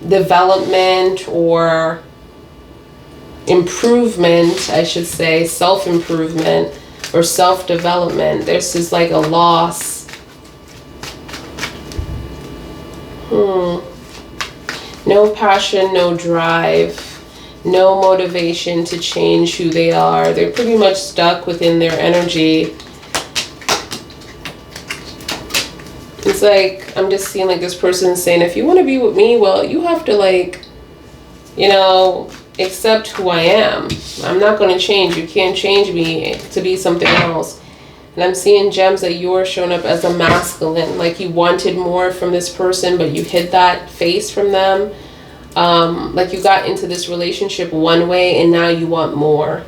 development or improvement, I should say, self-improvement or self-development. This is like a loss. No passion, no drive, no motivation to change who they are. They're pretty much stuck within their energy. It's like, I'm just seeing like this person saying, if you want to be with me, well, you have to like, you know, accept who I am. I'm not going to change. You can't change me to be something else. And I'm seeing gems that you're showing up as a masculine, like you wanted more from this person, but you hid that face from them. Like you got into this relationship one way and now you want more.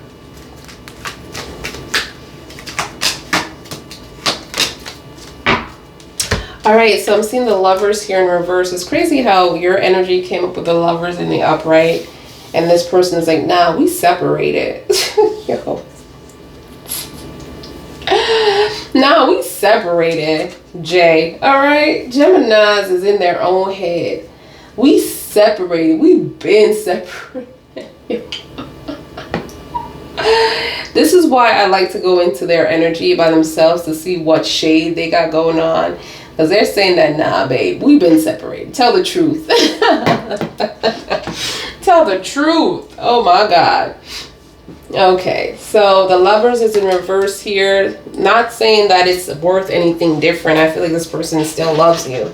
All right, so I'm seeing the Lovers here in reverse. It's crazy how your energy came up with the Lovers in the upright, and this person is like, nah, we separated. Yo. Nah, we separated, Jay. All right, Geminis is in their own head. We separated. We've been separated. This is why I like to go into their energy by themselves to see what shade they got going on. Because they're saying that, nah, babe, we've been separated. Tell the truth. Tell the truth. Oh, my God. Okay, so the Lovers is in reverse here. Not saying that it's worth anything different. I feel like this person still loves you,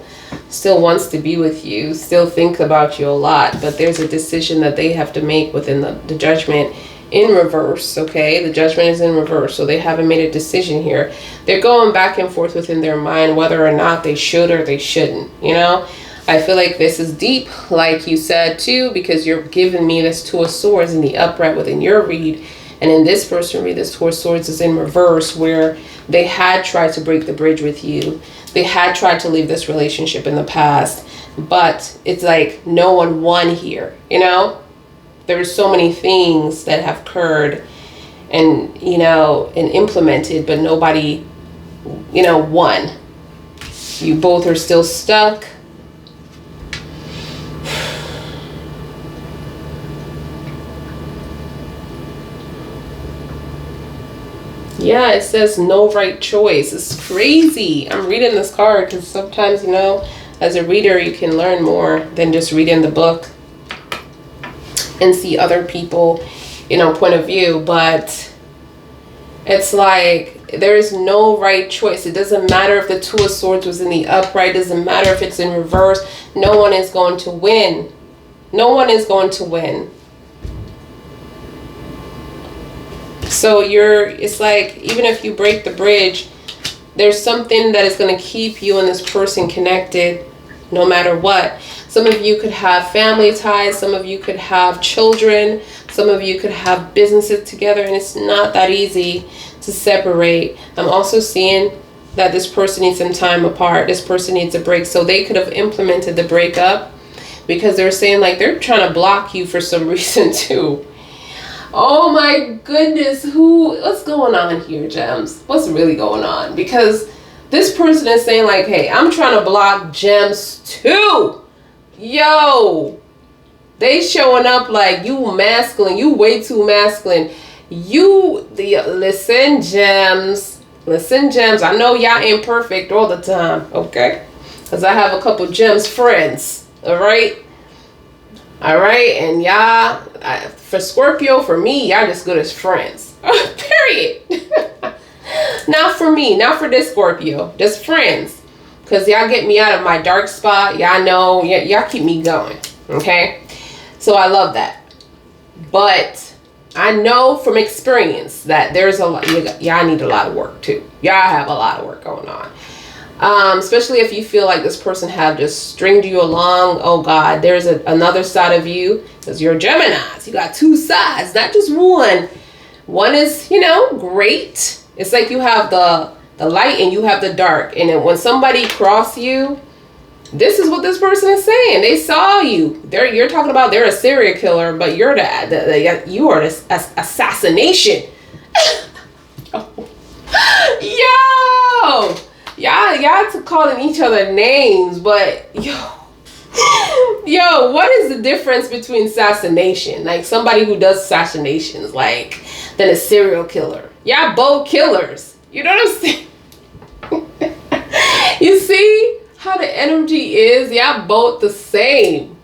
still wants to be with you, still think about you a lot. But there's a decision that they have to make within the Judgment in reverse, okay? The Judgment is in reverse, so they haven't made a decision here. They're going back and forth within their mind whether or not they should or they shouldn't, you know? I feel like this is deep, like you said too, because you're giving me this Two of Swords in the upright within your read, and in this person read, this Two of Swords is in reverse, where they had tried to break the bridge with you. They had tried to leave this relationship in the past, but it's like no one won here, you know? There's so many things that have occurred and, you know, and implemented, but nobody, you know, won. You both are still stuck. Yeah, it says no right choice. It's crazy. I'm reading this card because sometimes, you know, as a reader, you can learn more than just reading the book and see other people, you know, point of view. But it's like there is no right choice. It doesn't matter if the Two of Swords was in the upright. It doesn't matter if it's in reverse. No one is going to win. No one is going to win. So it's like, even if you break the bridge, there's something that is going to keep you and this person connected no matter what. Some of you could have family ties. Some of you could have children. Some of you could have businesses together, and it's not that easy to separate. I'm also seeing that this person needs some time apart. This person needs a break. So they could have implemented the breakup because they're saying like they're trying to block you for some reason too. Oh my goodness, what's going on here, Gems? What's really going on? Because this person is saying like, hey, I'm trying to block Gems too. Yo, they showing up like you masculine, you way too masculine. Listen, Gems. Listen, Gems. I know y'all ain't perfect all the time, okay? Because I have a couple Gems friends, all right? All right, and y'all, for Scorpio, for me, y'all just good as friends. Period. Not for me, not for this Scorpio, just friends. Because y'all get me out of my dark spot. Y'all know, y'all keep me going, okay? So I love that. But I know from experience that there's a lot, y'all need a lot of work too. Y'all have a lot of work going on. Especially if you feel like this person have just stringed you along. Oh God, there's another side of you, because you're Geminis. You got two sides, not just one. One is, you know, great. It's like you have the light and you have the dark. And then when somebody cross you, this is what this person is saying. They saw you. You're talking about they're a serial killer, but you're you are the assassination. Yo, y'all calling each other names, but yo, what is the difference between assassination, like somebody who does assassinations, like, than a serial killer? Y'all both killers. You know what I'm saying? You see how the energy is? Y'all both the same.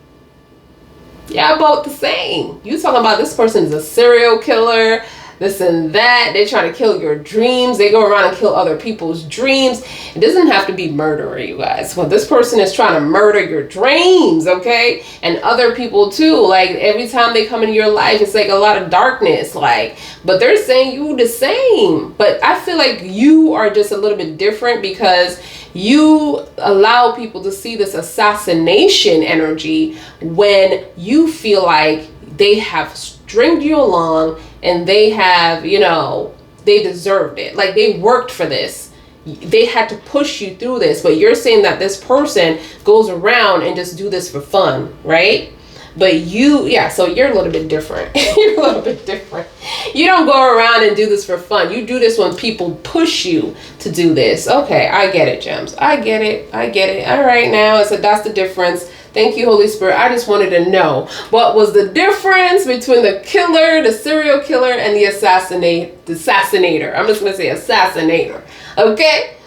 Y'all both the same. You talking about this person is a serial killer, this and that. They're trying to kill your dreams. They go around and kill other people's dreams. It doesn't have to be murder, you guys. Well, this person is trying to murder your dreams, okay? And other people too. Like, every time they come into your life, it's like a lot of darkness. Like, but they're saying you the same. But I feel like you are just a little bit different, because you allow people to see this assassination energy when you feel like they have stringed you along and they have, you know, they deserved it. Like, they worked for this. They had to push you through this. But you're saying that this person goes around and just do this for fun, right? But you, yeah, so you're a little bit different. You're a little bit different. You don't go around and do this for fun. You do this when people push you to do this. Okay, I get it, Gems. I get it. I get it. All right, now, so that's the difference. Thank you, Holy Spirit. I just wanted to know what was the difference between the killer, the serial killer, and the assassinator. I'm just going to say assassinator. Okay?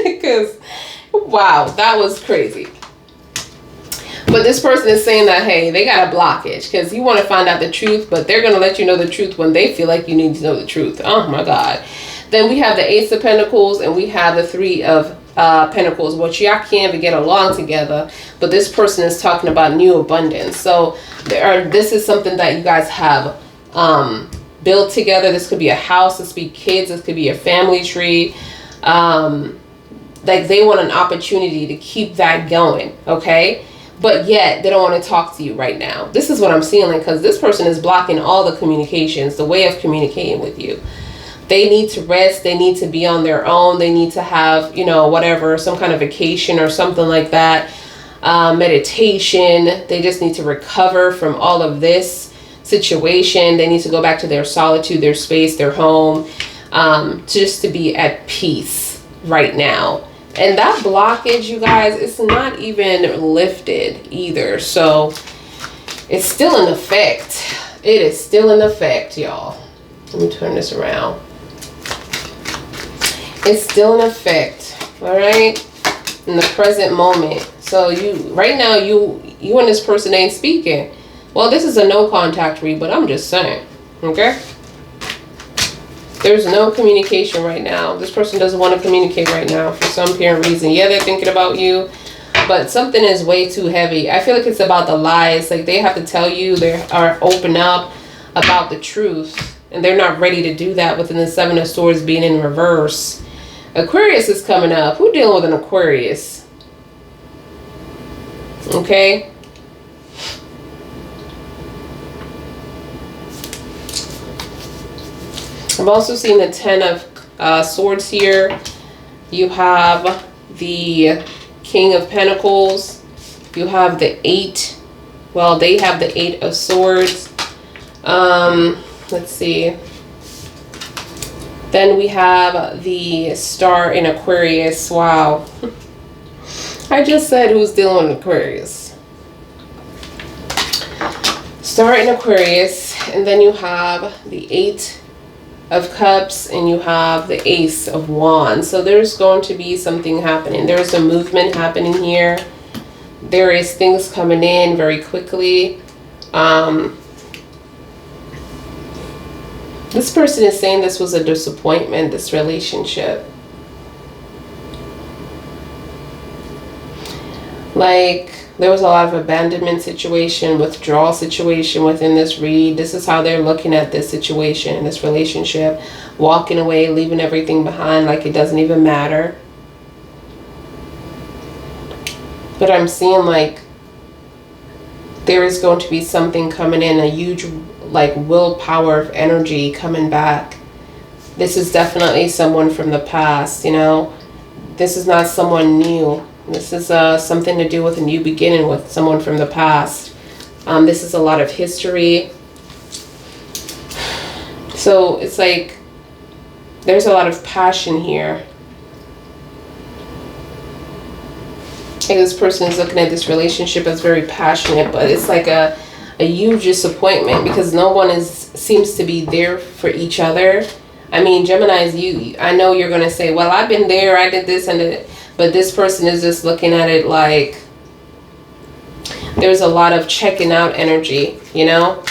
Because, wow, that was crazy. But this person is saying that, hey, they got a blockage because you want to find out the truth, but they're going to let you know the truth when they feel like you need to know the truth. Oh, my God. Then we have the Ace of Pentacles and we have the Three of Pentacles, which y'all can't even get along together. But this person is talking about new abundance. So this is something that you guys have built together. This could be a house. This could be kids. This could be a family tree. Like, they want an opportunity to keep that going. Okay. But yet they don't want to talk to you right now. This is what I'm seeing, because this person is blocking all the communications, the way of communicating with you. They need to rest. They need to be on their own. They need to have, you know, whatever, some kind of vacation or something like that. Meditation. They just need to recover from all of this situation. They need to go back to their solitude, their space, their home, just to be at peace right now. And that blockage, you guys, it's not even lifted either. So it's still in effect. It is still in effect, y'all. Let me turn this around. It's still in effect, all right, in the present moment. So right now, you and this person ain't speaking. Well, this is a no contact read, but I'm just saying, okay? There's no communication right now. This person doesn't want to communicate right now for some apparent reason. Yeah, they're thinking about you, but something is way too heavy. I feel like it's about the lies. Like, they have to tell you, they are open up about the truth, and they're not ready to do that within the Seven of Swords being in reverse. Aquarius is coming up. Who's dealing with an Aquarius? Okay. I'm also seeing the Ten of Swords here. You have the King of Pentacles. You have the Eight. Well, they have the Eight of Swords. Let's see. Then we have the Star in Aquarius. Wow. I just said who's dealing with Aquarius. Star in Aquarius. And then you have the Eight of Cups and you have the Ace of Wands. So there's going to be something happening. There's a movement happening here. There is things coming in very quickly. This person is saying this was a disappointment, this relationship. Like, there was a lot of abandonment situation, withdrawal situation within this read. This is how they're looking at this situation, this relationship. Walking away, leaving everything behind like it doesn't even matter. But I'm seeing like there is going to be something coming in, a huge like willpower of energy coming back. This is definitely someone from the past, you know. This is not someone new. This is something to do with a new beginning with someone from the past. This is a lot of history. So it's like there's a lot of passion here. Like this person is looking at this relationship as very passionate, but it's like a huge disappointment because no one seems to be there for each other. I mean, Geminis, I know you're going to say, well, I've been there, I did this and it. But this person is just looking at it like there's a lot of checking out energy, you know?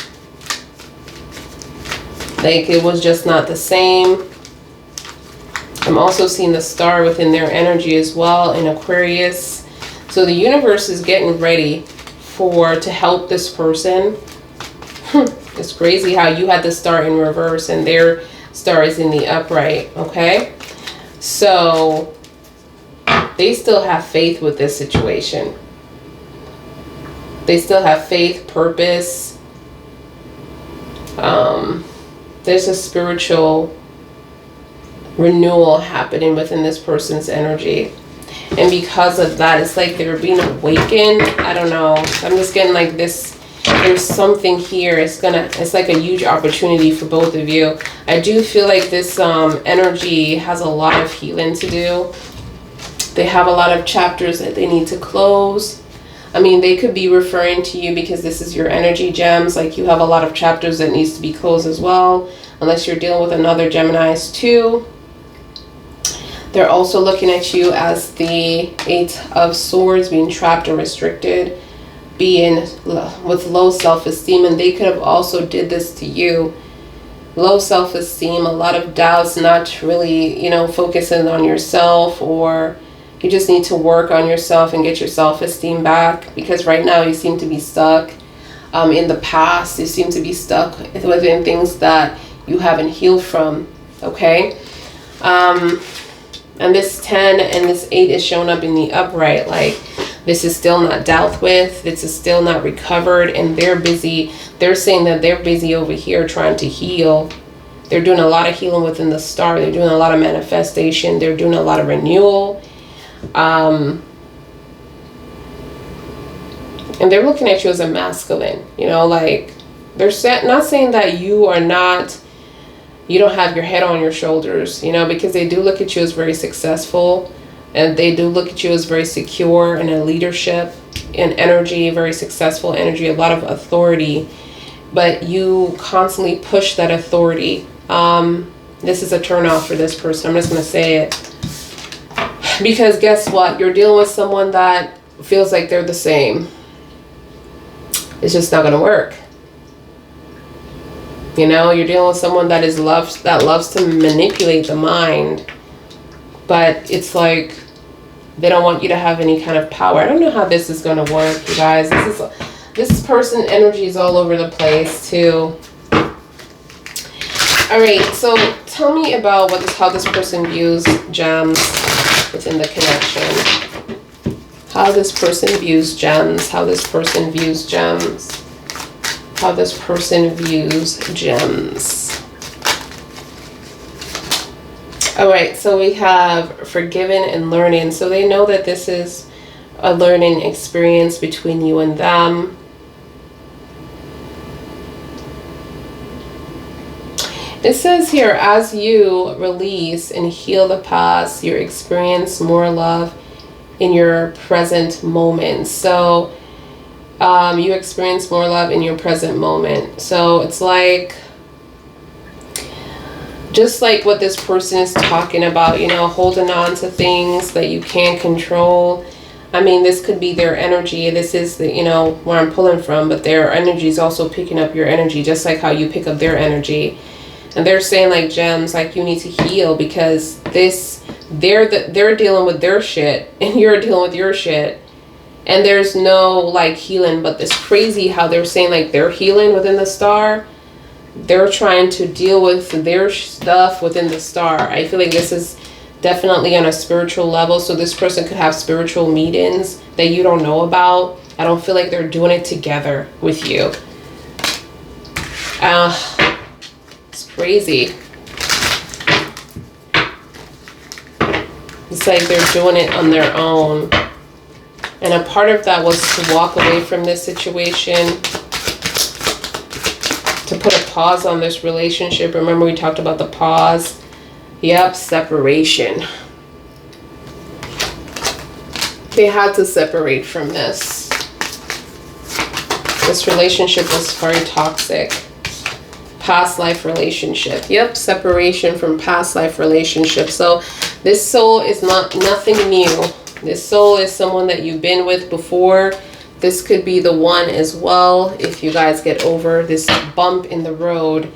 Like it was just not the same. I'm also seeing the star within their energy as well in Aquarius. So the universe is getting ready to help this person. It's crazy how you had the star in reverse and their star is in the upright, okay? So they still have faith with this situation. They still have faith, purpose. There's a spiritual renewal happening within this person's energy. And because of that, it's like they're being awakened. I don't know. I'm just getting like this. There's something here. It's like a huge opportunity for both of you. I do feel like this energy has a lot of healing to do. They have a lot of chapters that they need to close. I mean, they could be referring to you because this is your energy, gems. Like you have a lot of chapters that needs to be closed as well. Unless you're dealing with another Geminis too. They're also looking at you as the 8 of Swords, being trapped or restricted, being with low self-esteem. And they could have also did this to you. Low self-esteem, a lot of doubts, not really, you know, focusing on yourself, or you just need to work on yourself and get your self-esteem back, because right now you seem to be stuck in the past. You seem to be stuck within things that you haven't healed from, okay? And this 10 and this 8 is showing up in the upright. Like this is still not dealt with. This is still not recovered, and they're busy. They're saying that they're busy over here trying to heal. They're doing a lot of healing within the star. They're doing a lot of manifestation. They're doing a lot of renewal. And they're looking at you as a masculine, you know, like they're not saying that you don't have your head on your shoulders, you know, because they do look at you as very successful, and they do look at you as very secure and in leadership and energy, very successful energy, a lot of authority, but you constantly push that authority. This is a turn off for this person. I'm just going to say it. Because guess what? You're dealing with someone that feels like they're the same. It's just not going to work. You know, you're dealing with someone that loves to manipulate the mind. But it's like they don't want you to have any kind of power. I don't know how this is going to work, you guys. This person energy is all over the place too. All right, so tell me about how this person views gems within the connection. How this person views gems. How this person views gems. How this person views gems. All right, so we have forgiven and learning. So they know that this is a learning experience between you and them. It says here, as you release and heal the past, you experience more love in your present moment. So you experience more love in your present moment. So it's like, just like what this person is talking about, you know, holding on to things that you can't control. I mean, this could be their energy. This is the, you know, where I'm pulling from, but their energy is also picking up your energy, just like how you pick up their energy. And they're saying, like, gems, like, you need to heal, because they're dealing with their shit and you're dealing with your shit. and there's no like healing. But it's crazy how they're saying like they're healing within the star. They're trying to deal with their stuff within the star. I feel like this is definitely on a spiritual level. So this person could have spiritual meetings that you don't know about. I don't feel like they're doing it together with you. It's crazy. It's like they're doing it on their own. And a part of that was to walk away from this situation, to put a pause on this relationship. Remember we talked about the pause? Yep, separation. They had to separate from this. This relationship was very toxic. Past life relationship. Yep, separation from past life relationship. So this soul is nothing new. This soul is someone that you've been with before. This could be the one as well if you guys get over this bump in the road.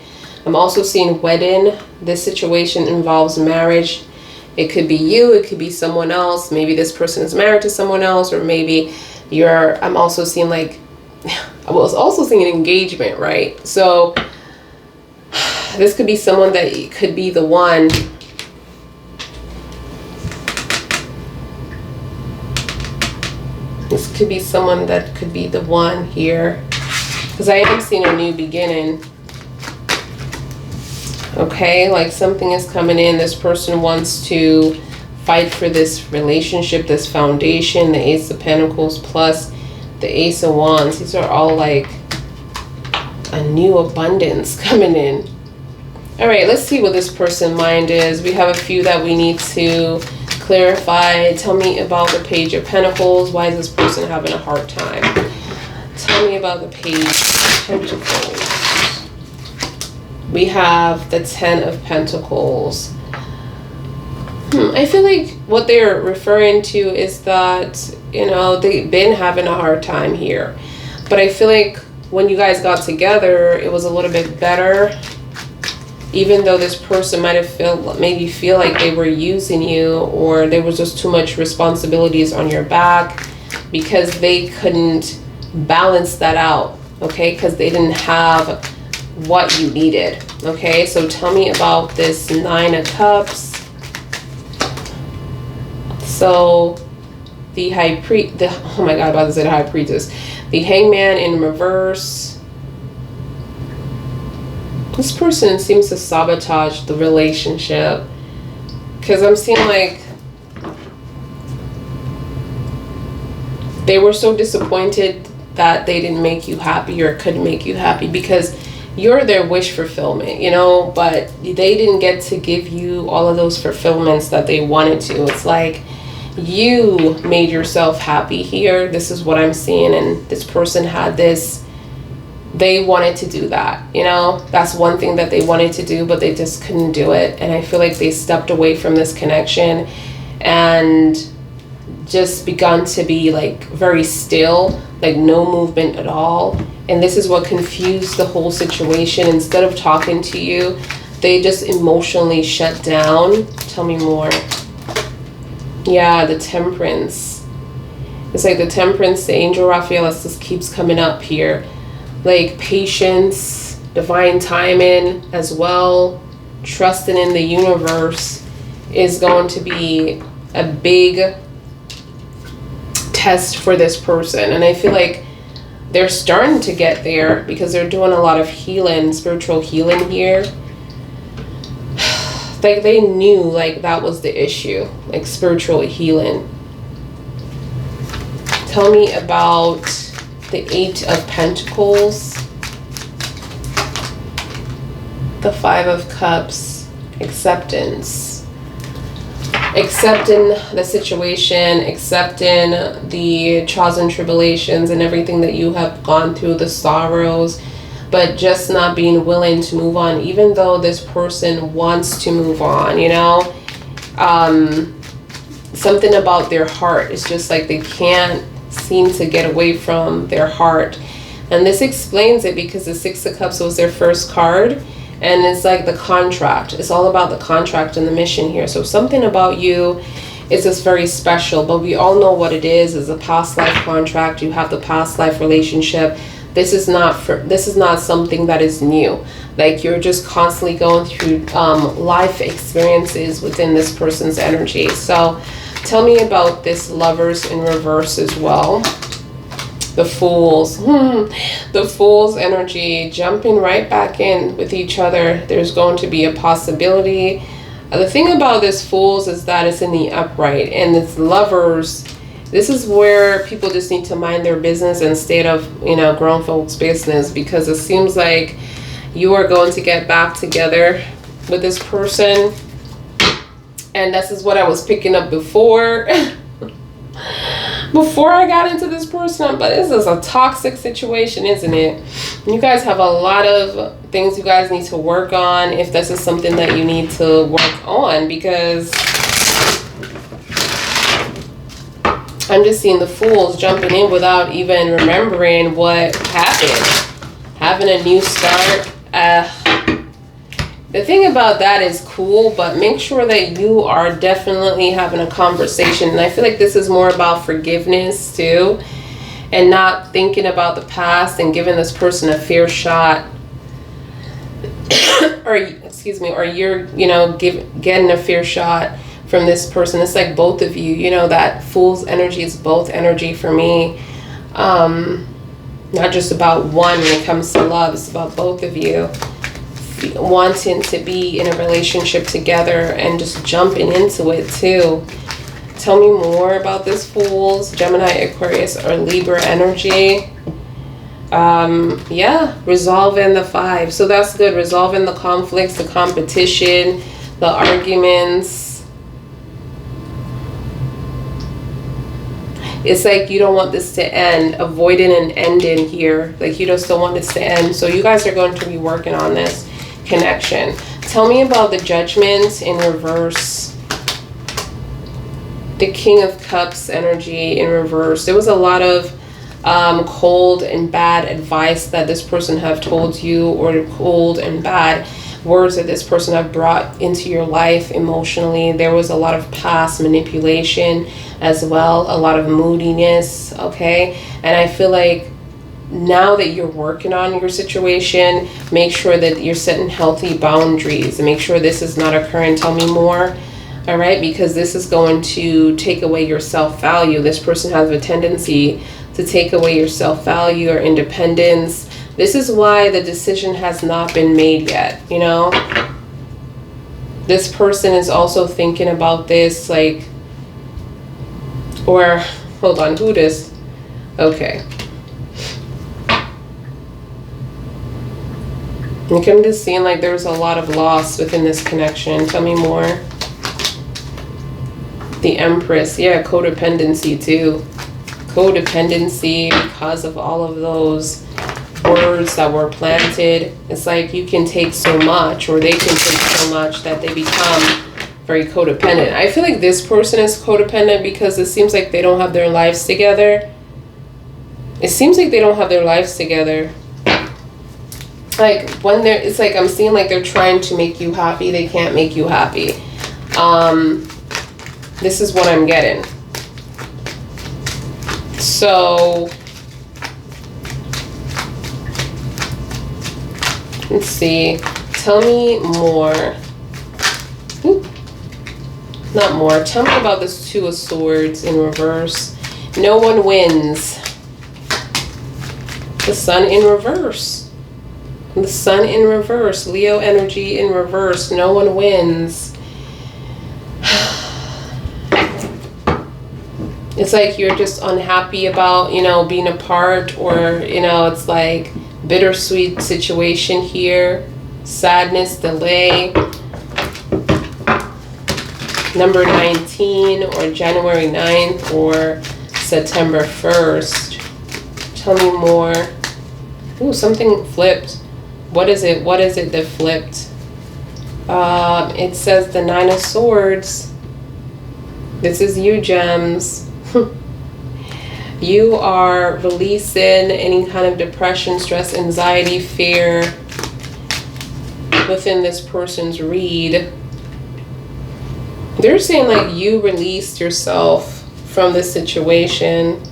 I'm also seeing wedding. This situation involves marriage. It could be you, it could be someone else. Maybe this person is married to someone else, or maybe I'm also seeing like, I was also seeing an engagement, right? So this could be someone that could be the one. This could be someone that could be the one here, because I am seeing a new beginning. Okay, like something is coming in. This person wants to fight for this relationship, this foundation, the Ace of Pentacles plus the Ace of Wands. These are all like a new abundance coming in. All right, let's see what this person's mind is. We have a few that we need to clarify. Tell me about the Page of Pentacles. Why is this person having a hard time? Tell me about the Page of Pentacles. We have the Ten of Pentacles. I feel like what they're referring to is that, you know, they've been having a hard time here. But I feel like when you guys got together, it was a little bit better. Even though this person might have made you feel like they were using you, or there was just too much responsibilities on your back, because they couldn't balance that out, okay? Because they didn't have what you needed, okay? So tell me about this Nine of Cups. So the oh my god, about to say the High Priestess. The Hangman in reverse. This person seems to sabotage the relationship, because I'm seeing like they were so disappointed that they didn't make you happy or couldn't make you happy, because you're their wish fulfillment, you know, but they didn't get to give you all of those fulfillments that they wanted to. It's like you made yourself happy here. This is what I'm seeing. And this person had this, they wanted to do that, you know, that's one thing that they wanted to do, but they just couldn't do it. And I feel like they stepped away from this connection and just begun to be like very still, like no movement at all. And this is what confused the whole situation. Instead of talking to you, they just emotionally shut down. Tell me more. Yeah, the Temperance. It's like the Temperance, the Angel Raphael just keeps coming up here. Like patience, divine timing as well. Trusting in the universe is going to be a big test for this person. And I feel like they're starting to get there, because they're doing a lot of healing, spiritual healing here. Like they knew like that was the issue, like spiritual healing. Tell me about the Eight of Pentacles, the Five of Cups, acceptance. Accepting the situation, accepting the trials and tribulations and everything that you have gone through, the sorrows, but just not being willing to move on, even though this person wants to move on, you know? Something about their heart is just like they can't seem to get away from their heart. And this explains it, because the Six of Cups was their first card. And it's like the contract. It's all about the contract and the mission here. So something about you It's just very special, but we all know what it is. It's a past life contract. You have the past life relationship. This is not something that is new. Like, you're just constantly going through life experiences within this person's energy. So tell me about this Lovers in reverse as well. The Fools. The Fool's energy, jumping right back in with each other. There's going to be a possibility. The thing about this Fools is that it's in the upright, and it's Lovers. This is where people just need to mind their business instead of, grown folks' business, because it seems like you are going to get back together with this person. And this is what I was picking up before. Before I got into this person, but this is a toxic situation, isn't it? You guys have a lot of things you guys need to work on, if this is something that you need to work on, because I'm just seeing the Fools jumping in without even remembering what happened. Having a new start. The thing about that is cool, but make sure that you are definitely having a conversation. And I feel like this is more about forgiveness too, and not thinking about the past and giving this person a fair shot. or you're, getting a fair shot from this person. It's like both of you, that Fool's energy is both energy for me. Not just about one when it comes to love, it's about both of you wanting to be in a relationship together and just jumping into it too. Tell me more about this Fools, Gemini, Aquarius, or Libra energy. Resolving the 5. So that's good. Resolving the conflicts, the competition, the arguments. It's like you don't want this to end. Avoiding an ending here. Like, you just don't want this to end. So you guys are going to be working on this connection. Tell me about the Judgment in reverse. The King of Cups energy in reverse. There was a lot of cold and bad advice that this person have told you, or cold and bad words that this person have brought into your life emotionally. There was a lot of past manipulation as well, a lot of moodiness, okay? And I feel like now that you're working on your situation, make sure that you're setting healthy boundaries and make sure this is not occurring. Tell me more. All right, because this is going to take away your self-value. This person has a tendency to take away your self-value or independence. This is why the decision has not been made yet, This person is also thinking about this, like, or, hold on, who this? Okay. Okay, I'm just seeing like there's a lot of loss within this connection. Tell me more. The Empress. Yeah, codependency too. Codependency because of all of those words that were planted. It's like you can take so much, or they can take so much that they become very codependent. I feel like this person is codependent because it seems like they don't have their lives together. It seems like they don't have their lives together. Like when they're, it's like I'm seeing like they're trying to make you happy, they can't make you happy. This is what I'm getting. So let's see. Tell me more. Not more. Tell me about this Two of Swords in reverse. No one wins. The Sun in reverse. The Sun in reverse. Leo energy in reverse. No one wins. It's like you're just unhappy about, being apart, or, it's like bittersweet situation here. Sadness, delay. Number 19, or January 9th, or September 1st. Tell me more. Ooh, something flipped. What is it? What is it that flipped? It says the Nine of Swords. This is you, Gems. You are releasing any kind of depression, stress, anxiety, fear within this person's read. They're saying like you released yourself from this situation.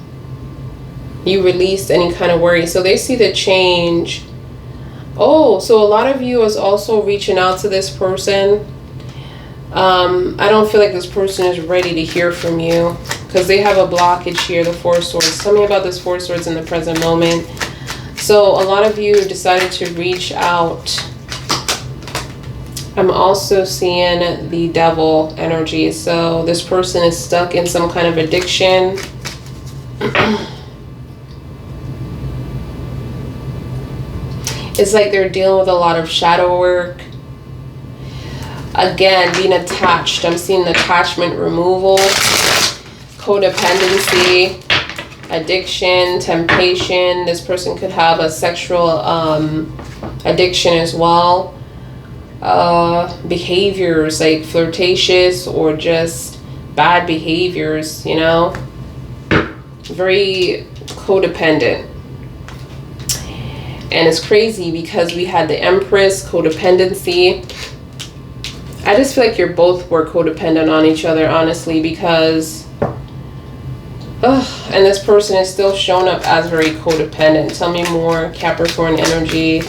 You released any kind of worry. So they see the change. Oh, so a lot of you is also reaching out to this person. I don't feel like this person is ready to hear from you because they have a blockage here, the Four of Swords. Tell me about this Four of Swords in the present moment. So a lot of you decided to reach out. I'm also seeing the Devil energy. So this person is stuck in some kind of addiction. It's like they're dealing with a lot of shadow work. Again, being attached. I'm seeing attachment removal, codependency, addiction, temptation. This person could have a sexual addiction as well. Behaviors like flirtatious or just bad behaviors, you know. Very codependent. And it's crazy because we had the Empress, codependency. I just feel like you're both were codependent on each other, honestly, because and this person is still showing up as very codependent. Tell me more. Capricorn energy.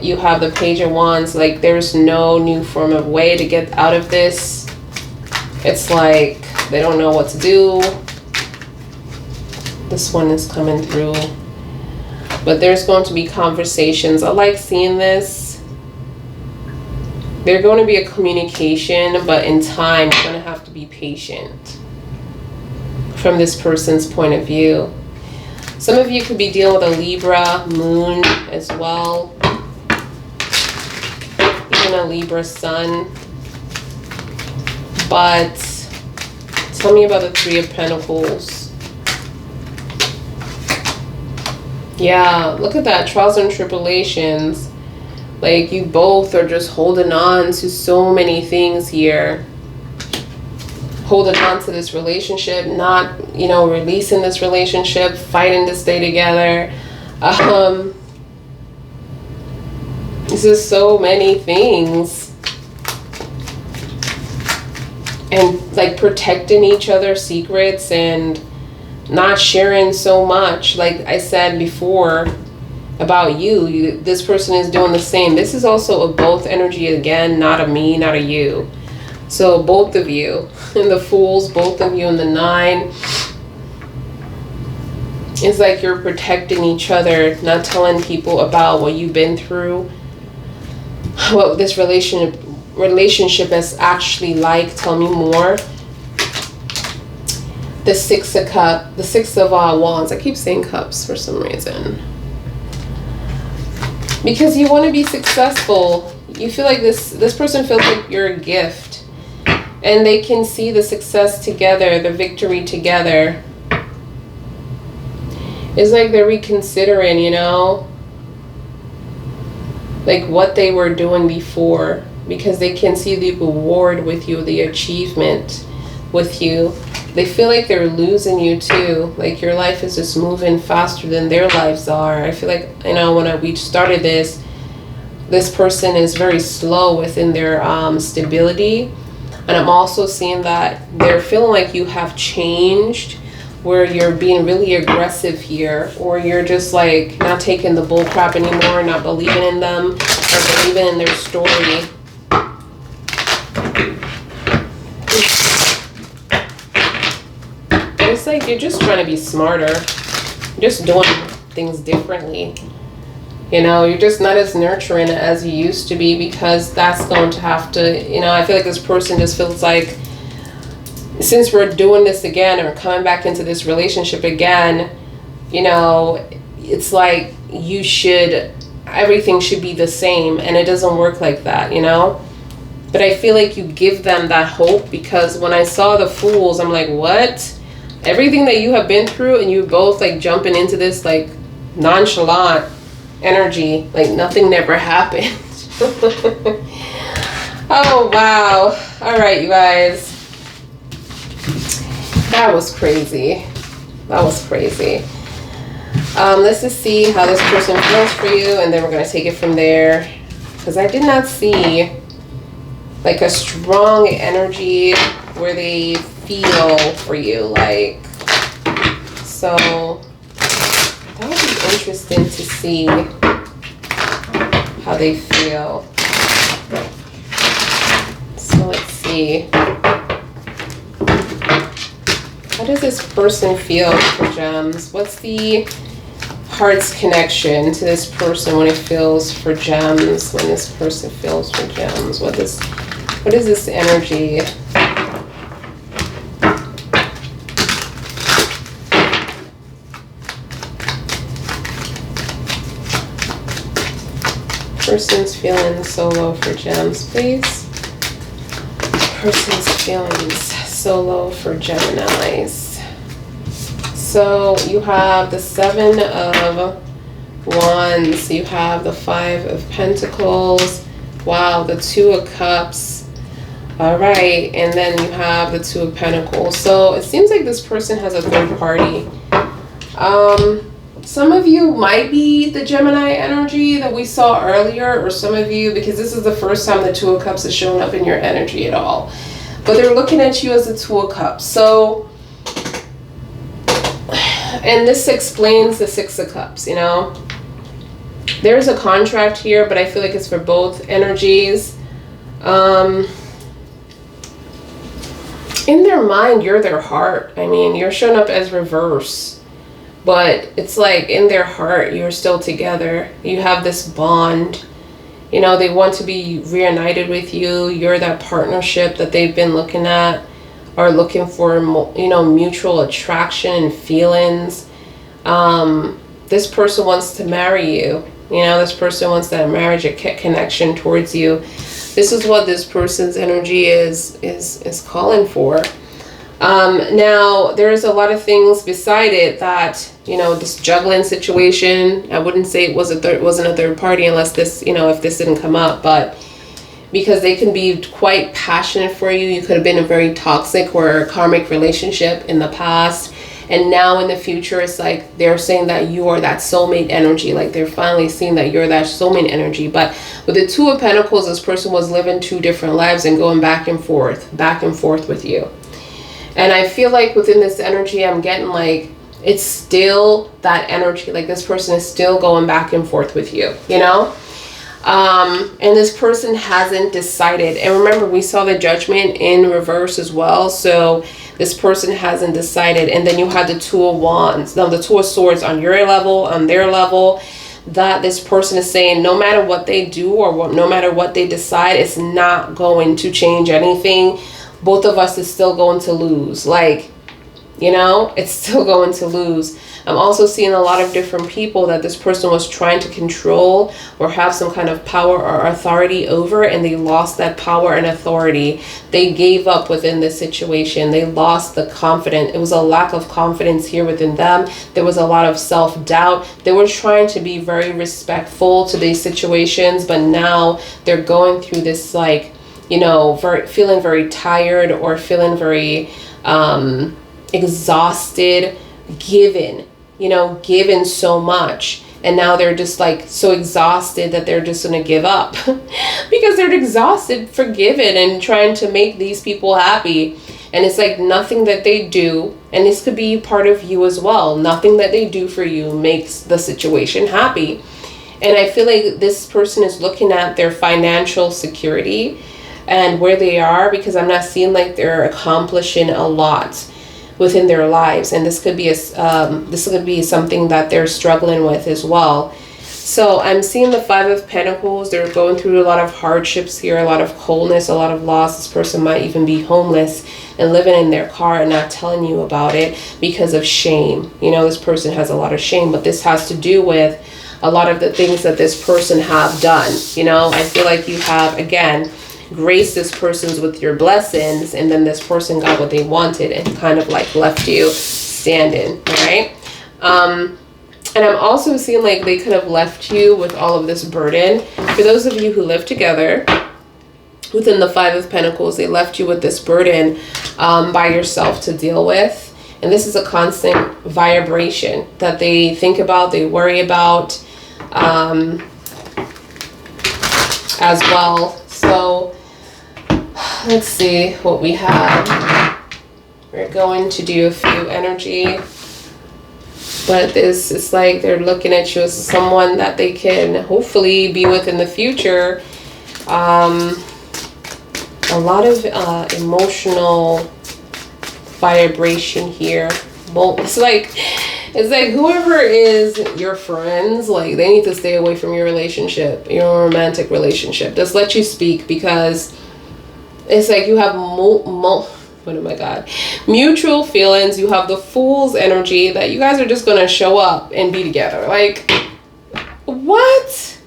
You have the Page of Wands. Like there's no new form of way to get out of this. It's like they don't know what to do. This one is coming through. But there's going to be conversations. I like seeing this. There's going to be a communication, but in time, you're going to have to be patient from this person's point of view. Some of you could be dealing with a Libra moon as well. Even a Libra sun. But tell me about the Three of Pentacles. Yeah, look at that. Trials and tribulations. Like you both are just holding on to so many things here. Holding on to this relationship, not, you know, releasing this relationship, fighting to stay together. This is so many things. And like protecting each other's secrets and not sharing so much. Like I said before about you, this person is doing the same. This is also a both energy again, not a me, not a you. So both of you in the Fools, both of you in the Nine. It's like you're protecting each other, not telling people about what you've been through, what this relationship is actually like. Tell me more. The Six of Wands. I keep saying cups for some reason. Because you want to be successful. You feel like this person feels like you're a gift. And they can see the success together, the victory together. It's like they're reconsidering, you know, like what they were doing before. Because they can see the reward with you, the achievement with you. They feel like they're losing you too. Like your life is just moving faster than their lives are. I feel like, you know, when we started this person is very slow within their stability. And I'm also seeing that they're feeling like you have changed, where you're being really aggressive here, or you're just like not taking the bull crap anymore, not believing in them or believing in their story. It's like you're just trying to be smarter, just doing things differently. You know, you're just not as nurturing as you used to be, because that's going to have to, you know, I feel like this person just feels like, since we're doing this again or coming back into this relationship again, you know, it's like everything should be the same, and it doesn't work like that, you know? But I feel like you give them that hope, because when I saw the Fools, I'm like, what? Everything that you have been through, and you both like jumping into this like nonchalant energy, like nothing never happened. Oh wow. All right, you guys, that was crazy. Let's just see how this person feels for you, and then we're going to take it from there, because I did not see like a strong energy where they feel for you, like, so that would be interesting to see how they feel. So let's see. How does this person feel for gems? What's the heart's connection to this person when it feels for gems? When this person feels for gems, what is this energy? Person's feelings solo for gems, please. Person's feelings solo for Geminis. So you have the 7 of Wands, you have the 5 of Pentacles, wow, the 2 of Cups, all right, and then you have the 2 of Pentacles. So it seems like this person has a third party. Some of you might be the Gemini energy that we saw earlier, or some of you, because this is the first time the 2 of Cups has shown up in your energy at all. But they're looking at you as the 2 of Cups. So, and this explains the 6 of Cups, you know. There's a contract here, but I feel like it's for both energies. In their mind, you're their heart. I mean, you're showing up as reverse. But it's like in their heart, you're still together. You have this bond. You know, they want to be reunited with you. You're that partnership that they've been looking at, or looking for, you know, mutual attraction and feelings. This person wants to marry you. You know, this person wants that marriage connection towards you. This is what this person's energy is calling for. Now, there's a lot of things beside it that, you know, this juggling situation, I wouldn't say it wasn't a third party unless this, you know, if this didn't come up, but because they can be quite passionate for you. You could have been a very toxic or karmic relationship in the past. And now in the future, it's like they're saying that you are that soulmate energy. Like they're finally seeing that you're that soulmate energy. But with the 2 of Pentacles, this person was living 2 different lives and going back and forth with you. And I feel like within this energy, I'm getting like, it's still that energy. Like this person is still going back and forth with you, you know? And this person hasn't decided. And remember, we saw the Judgment in reverse as well. So this person hasn't decided. And then you had the 2 of Wands. Now the 2 of Swords on your level, on their level, that this person is saying no matter what they do or no matter what they decide, it's not going to change anything. Both of us is still going to lose. Like, you know, it's still going to lose. I'm also seeing a lot of different people that this person was trying to control or have some kind of power or authority over, and they lost that power and authority. They gave up within this situation. They lost the confidence. It was a lack of confidence here within them. There was a lot of self-doubt. They were trying to be very respectful to these situations, but now they're going through this, like, you know, feeling very tired or feeling very exhausted, given so much. And now they're just like so exhausted that they're just going to give up because they're exhausted for giving and trying to make these people happy. And it's like nothing that they do, and this could be part of you as well, nothing that they do for you makes the situation happy. And I feel like this person is looking at their financial security and where they are, because I'm not seeing like they're accomplishing a lot within their lives, and this could be something that they're struggling with as well. So I'm seeing the 5 of Pentacles. They're going through a lot of hardships here, a lot of coldness, a lot of loss. This person might even be homeless and living in their car and not telling you about it because of shame. You know, this person has a lot of shame, but this has to do with a lot of the things that this person have done. You know, I feel like you have, again, grace this person's with your blessings, and then this person got what they wanted and kind of like left you standing, right? And I'm also seeing like they could have left you with all of this burden. For those of you who live together, within the 5 of Pentacles, they left you with this burden by yourself to deal with. And this is a constant vibration that they think about, they worry about as well. So Let's see what we have. We're going to do a few energy. But this is like they're looking at you as someone that they can hopefully be with in the future. A lot of emotional vibration here. It's like whoever is your friends, like they need to stay away from your relationship, your romantic relationship. Just let you speak, because it's like you have mutual feelings. You have the Fool's energy that you guys are just gonna show up and be together. Like, what?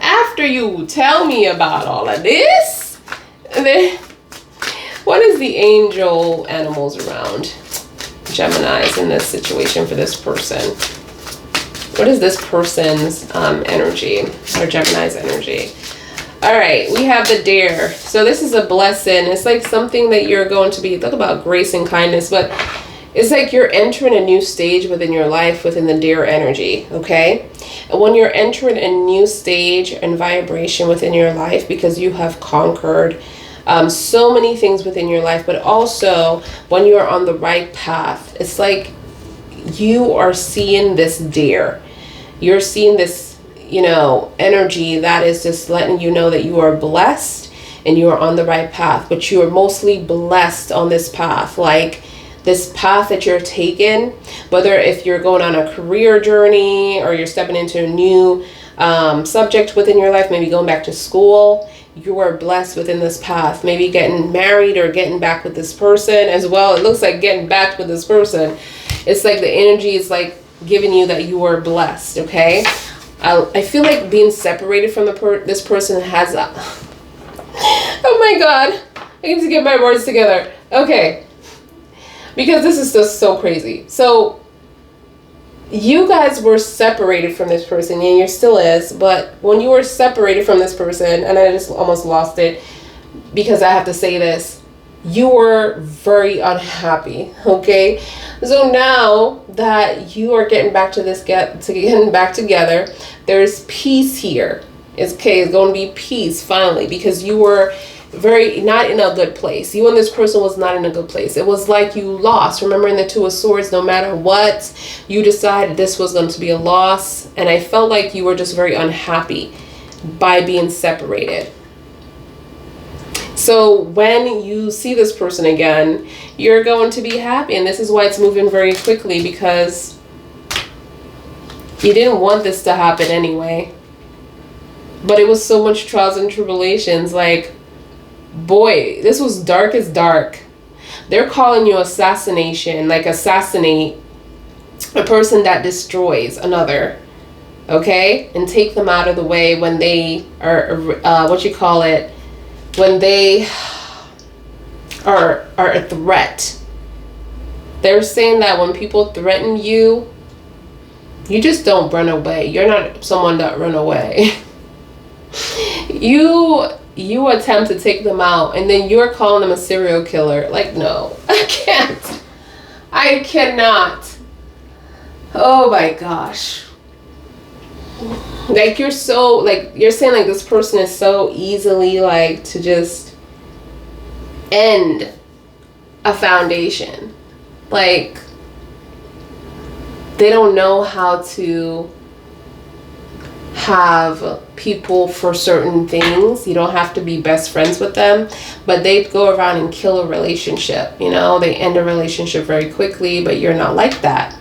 After you tell me about all of this, and then what is the angel animals around Geminis in this situation for this person? What is this person's energy, or Gemini's energy? All right, we have the Dare. So this is a blessing. It's like something that you're going to be, talk about grace and kindness, but it's like you're entering a new stage within your life within the Dare energy, okay? And when you're entering a new stage and vibration within your life, because you have conquered so many things within your life, but also when you're on the right path, it's like you are seeing this Dare. You're seeing this, you know, energy that is just letting you know that you are blessed and you are on the right path, but you are mostly blessed on this path. Like this path that you're taking, whether if you're going on a career journey or you're stepping into a new subject within your life, maybe going back to school, you are blessed within this path. Maybe getting married or getting back with this person as well. It looks like getting back with this person. It's like the energy is like giving you that you are blessed, okay? I feel like being separated from this person has a... Oh my God. I need to get my words together. Okay. Because this is just so crazy. So you guys were separated from this person, and you still is, but when you were separated from this person, and I just almost lost it because I have to say this, you were very unhappy, okay? So now that you are getting back to this, getting back together, there's peace here. It's going to be peace finally, because you were very not in a good place. You and this person was not in a good place. It was like you lost. Remember in the Two of Swords, no matter what, you decided this was going to be a loss. And I felt like you were just very unhappy by being separated. So when you see this person again, you're going to be happy. And this is why it's moving very quickly, because you didn't want this to happen anyway. But it was so much trials and tribulations. Like, boy, this was dark as dark. They're calling you assassination, like assassinate a person that destroys another, okay? And take them out of the way when they are, when they are a threat. They're saying that when people threaten you, you just don't run away. You're not someone that run away. You attempt to take them out, and then you're calling them a serial killer. Like, no, I can't. I cannot. Oh my gosh. Like, you're so, like, you're saying like this person is so easily like to just end a foundation. Like, they don't know how to have people for certain things. You don't have to be best friends with them, but they go around and kill a relationship. You know, they end a relationship very quickly, but you're not like that.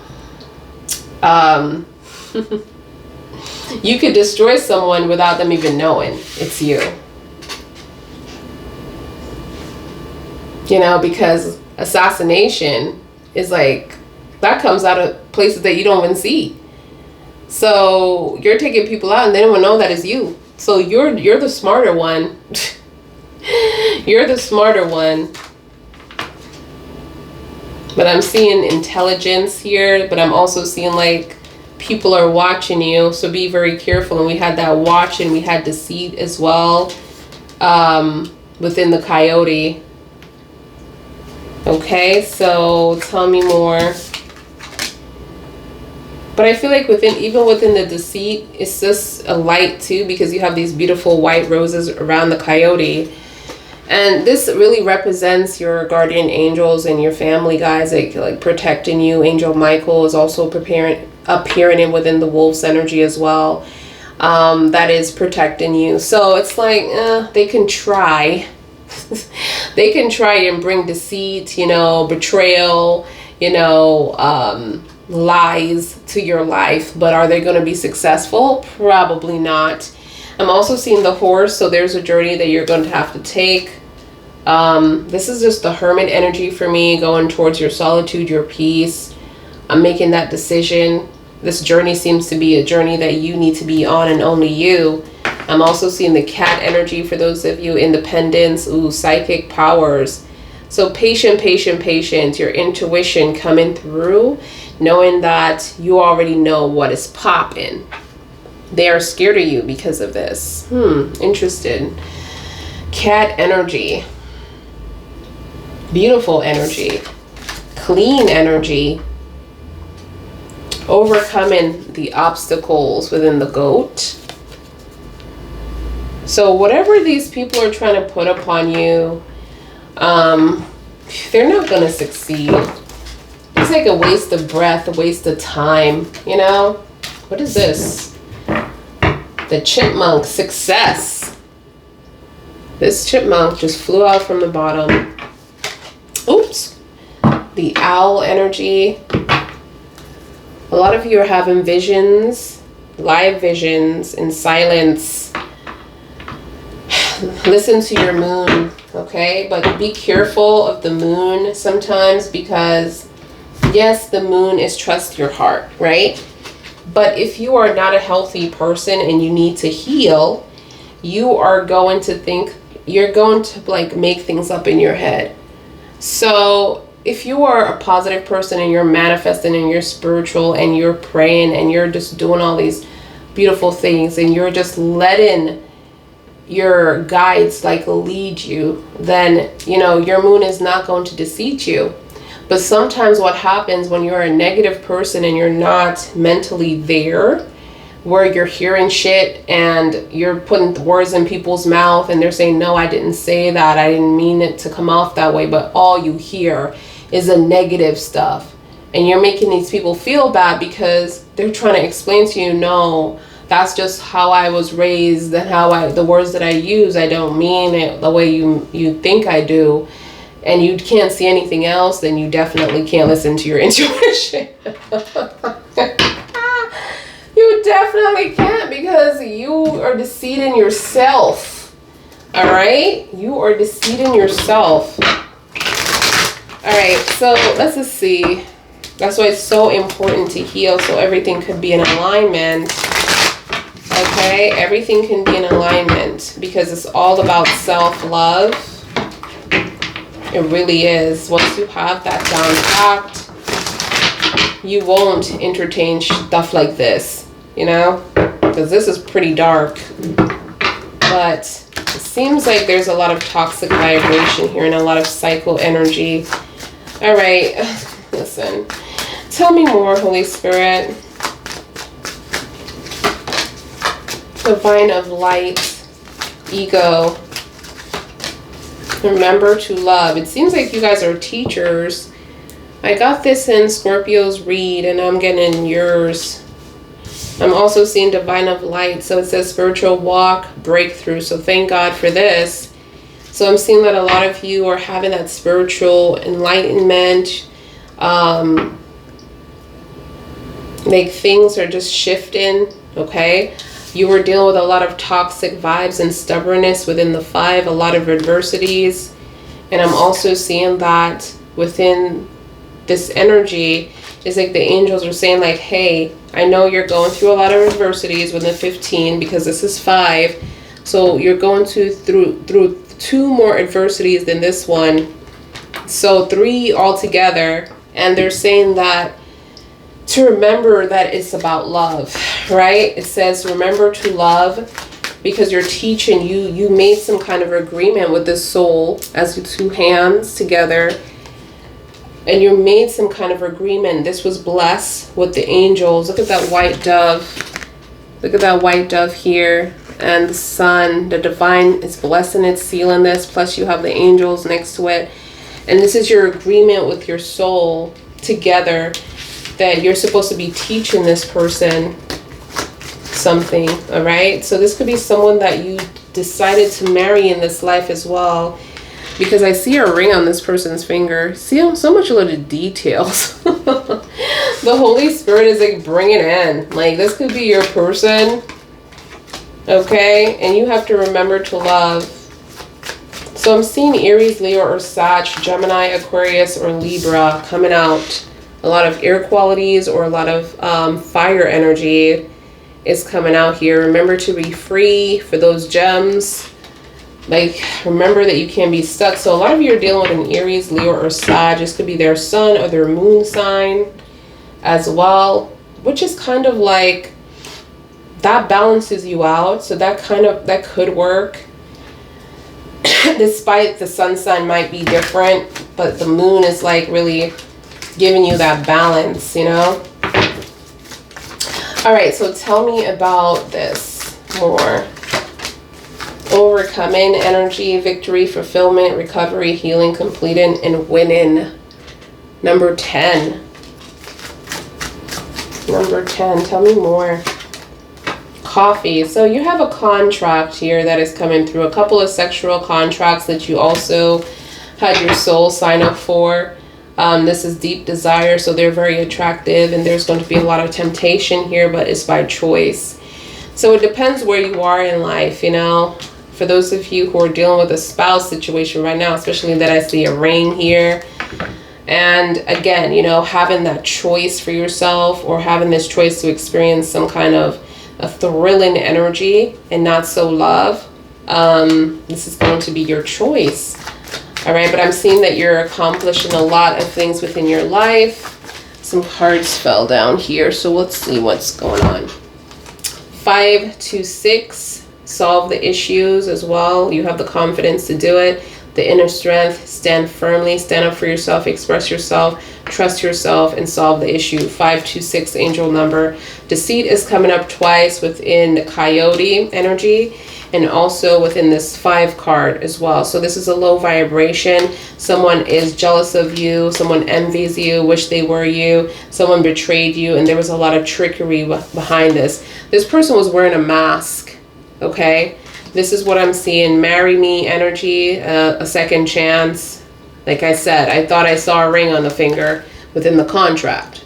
You could destroy someone without them even knowing it's you. You know, because assassination is like, that comes out of places that you don't even see. So you're taking people out and they don't even know that it's you. So you're the smarter one. You're the smarter one. But I'm seeing intelligence here, but I'm also seeing like people are watching you. So be very careful. And we had that watch, and we had deceit as well within the coyote. Okay, so tell me more. But I feel like even within the deceit, it's just a light too, because you have these beautiful white roses around the coyote. And this really represents your guardian angels and your family, guys, like protecting you. Angel Michael is also appearing in within the wolf's energy as well. That is protecting you. So it's like they can try. They can try and bring deceit, you know, betrayal, you know, lies to your life. But are they going to be successful? Probably not. I'm also seeing the horse, so there's a journey that you're going to have to take. This is just the hermit energy for me, going towards your solitude, your peace. I'm making that decision. This journey seems to be a journey that you need to be on, and only you. I'm also seeing the cat energy for those of you, independence, psychic powers. So patient, patient, patient, your intuition coming through, knowing that you already know what is popping. They are scared of you because of this. Interested. Cat energy. Beautiful energy. Clean energy. Overcoming the obstacles within the goat. So whatever these people are trying to put upon you, they're not going to succeed. It's like a waste of breath, a waste of time, you know? What is this? The chipmunk, success. This chipmunk just flew out from the bottom. Oops. The owl energy. A lot of you are having visions, live visions in silence. Listen to your moon, okay? But be careful of the moon sometimes, because yes, the moon is trust your heart, right? But if you are not a healthy person and you need to heal, you are going to think, you're going to like make things up in your head. So if you are a positive person and you're manifesting and you're spiritual and you're praying and you're just doing all these beautiful things and you're just letting your guides like lead you, then, you know, your moon is not going to deceive you. But sometimes what happens when you're a negative person and you're not mentally there, where you're hearing shit and you're putting words in people's mouth and they're saying, no, I didn't say that, I didn't mean it to come off that way, but all you hear is a negative stuff. And you're making these people feel bad because they're trying to explain to you, no, that's just how I was raised and the words that I use, I don't mean it the way you think I do. And you can't see anything else, then you definitely can't listen to your intuition. You definitely can't, because you are deceiving yourself. All right? You are deceiving yourself. All right, so let's just see. That's why it's so important to heal, so everything could be in alignment. Okay? Everything can be in alignment, because it's all about self-love. It really is. Once you have that down packed, you won't entertain stuff like this, you know, because this is pretty dark. But it seems like there's a lot of toxic vibration here and a lot of psycho energy. All right, listen, tell me more, Holy Spirit. Divine of light, ego. Remember to love. It seems like you guys are teachers. I got this in Scorpio's read and I'm getting yours. I'm also seeing divine of light. So it says spiritual walk, breakthrough. So thank God for this. So I'm seeing that a lot of you are having that spiritual enlightenment. Like things are just shifting, okay? You were dealing with a lot of toxic vibes and stubbornness within the 5, a lot of adversities. And I'm also seeing that within this energy is like the angels are saying like, hey, I know you're going through a lot of adversities within 15, because this is 5. So you're going through 2 more adversities than this one. So 3 altogether. And they're saying that to remember that it's about love, right? It says remember to love, because you're teaching, you made some kind of agreement with this soul as 2 hands together, and you made some kind of agreement. This was blessed with the angels. Look at that white dove. Look at that white dove here. and the sun. The divine is blessing it, sealing this, plus you have the angels next to it. And this is your agreement with your soul together that you're supposed to be teaching this person something, all right? So this could be someone that you decided to marry in this life as well, because I see a ring on this person's finger. See so much little details. The Holy Spirit is like bringing in, like this could be your person, okay? And you have to remember to love. So I'm seeing Aries, Leo, or Sag, Gemini, Aquarius, or Libra coming out. A lot of air qualities or a lot of fire energy is coming out here. Remember to be free for those gems. Like, remember that you can be stuck. So a lot of you are dealing with an Aries, Leo, or Sag. This could be their sun or their moon sign as well, which is kind of like, that balances you out. So that could work. Despite the sun sign might be different, but the moon is like really giving you that balance, you know? All right, so tell me about this more. Overcoming energy, victory, fulfillment, recovery, healing, completing, and winning. Number 10. Number 10, tell me more. Coffee. So you have a contract here that is coming through. A couple of sexual contracts that you also had your soul sign up for. This is deep desire, so they're very attractive, and there's going to be a lot of temptation here, but it's by choice. So it depends where you are in life, you know. For those of you who are dealing with a spouse situation right now, especially that I see a ring here. And again, you know, having that choice for yourself, or having this choice to experience some kind of a thrilling energy and not so love. This is going to be your choice. All right, but I'm seeing that you're accomplishing a lot of things within your life. Some cards fell down here, so let's see what's going on. 5 to 6, solve the issues as well. You have the confidence to do it. The inner strength, stand firmly, stand up for yourself, express yourself, trust yourself, and solve the issue. 526 angel number. Deceit is coming up twice within Coyote energy, and also within this 5 card as well. So this is a low vibration. Someone is jealous of you. Someone envies you, wish they were you. Someone betrayed you, and there was a lot of trickery behind this. This person was wearing a mask, okay? This is what I'm seeing. Marry me energy, a second chance. Like I said, I thought I saw a ring on the finger within the contract.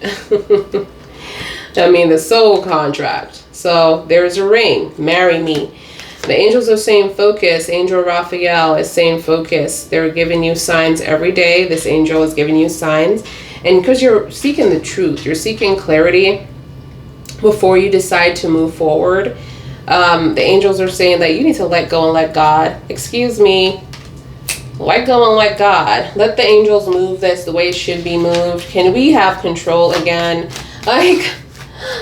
I mean, the soul contract. So there's a ring. Marry me. The angels are saying focus. Angel Raphael is saying focus. They're giving you signs every day. This angel is giving you signs. And because you're seeking the truth, you're seeking clarity before you decide to move forward. The angels are saying that you need to let go and let God. Excuse me. Let go and let God. Let the angels move this the way it should be moved. Can we have control again? Like,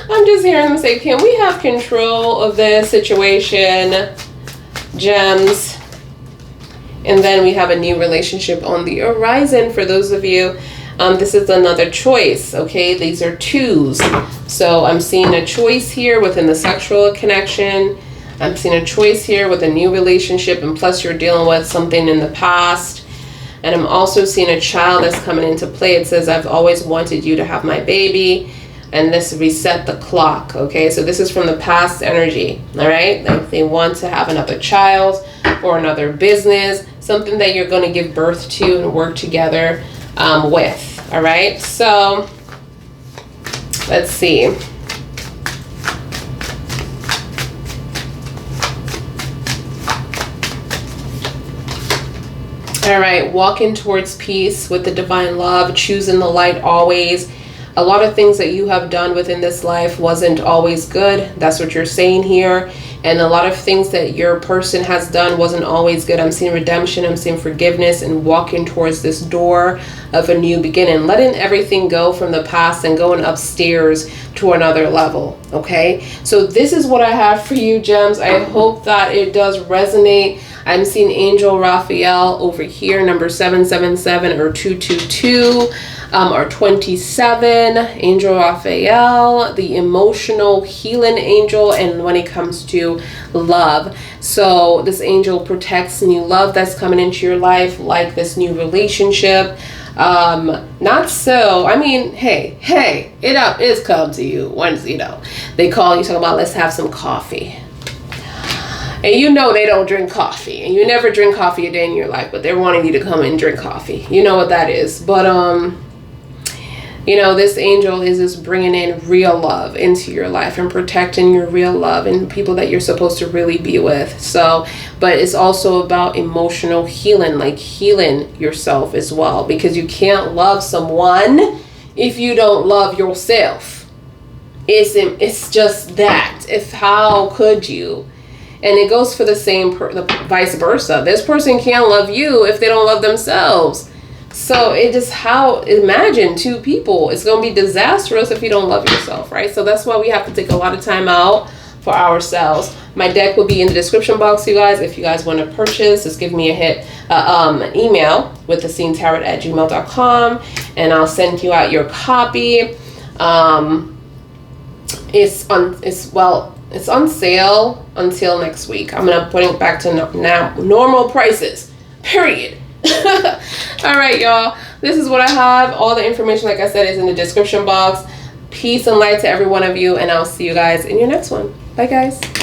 I'm just hearing them say, can we have control of this situation? Gems. And then we have a new relationship on the horizon for those of you. This is another choice, okay? These are 2s. So I'm seeing a choice here within the sexual connection. I'm seeing a choice here with a new relationship, and plus you're dealing with something in the past. And I'm also seeing a child that's coming into play. It says, I've always wanted you to have my baby. And this reset the clock, okay? So this is from the past energy, all right? Like they want to have another child or another business, something that you're going to give birth to and work together with, all right? So let's see. All right, walking towards peace with the divine love, choosing the light always. A lot of things that you have done within this life wasn't always good. That's what you're saying here. And a lot of things that your person has done wasn't always good. I'm seeing redemption, I'm seeing forgiveness, and walking towards this door of a new beginning. Letting everything go from the past and going upstairs to another level, okay? So this is what I have for you, gems. I hope that it does resonate. I'm seeing Angel Raphael over here, number 777 or 222 or 27. Angel Raphael, the emotional healing angel, and when it comes to love. So this angel protects new love that's coming into your life, like this new relationship. Not so, I mean, hey, it is come to you once, they call you, talking about, let's have some coffee. And they don't drink coffee, and you never drink coffee a day in your life, but they're wanting you to come and drink coffee. You know what that is. But, this angel is just bringing in real love into your life and protecting your real love and people that you're supposed to really be with. So, but it's also about emotional healing, like healing yourself as well, because you can't love someone if you don't love yourself. It's just that. How could you? And it goes for the the vice versa. This person can't love you if they don't love themselves. So imagine two people. It's going to be disastrous if you don't love yourself, right? So that's why we have to take a lot of time out for ourselves. My deck will be in the description box, you guys. If you guys want to purchase, just give me an email with theseentarot@gmail.com, and I'll send you out your copy. It's on sale until next week. I'm gonna put it back to now normal prices. Period. All right, y'all. This is what I have. All the information, like I said, is in the description box. Peace and light to every one of you, and I'll see you guys in your next one. Bye, guys.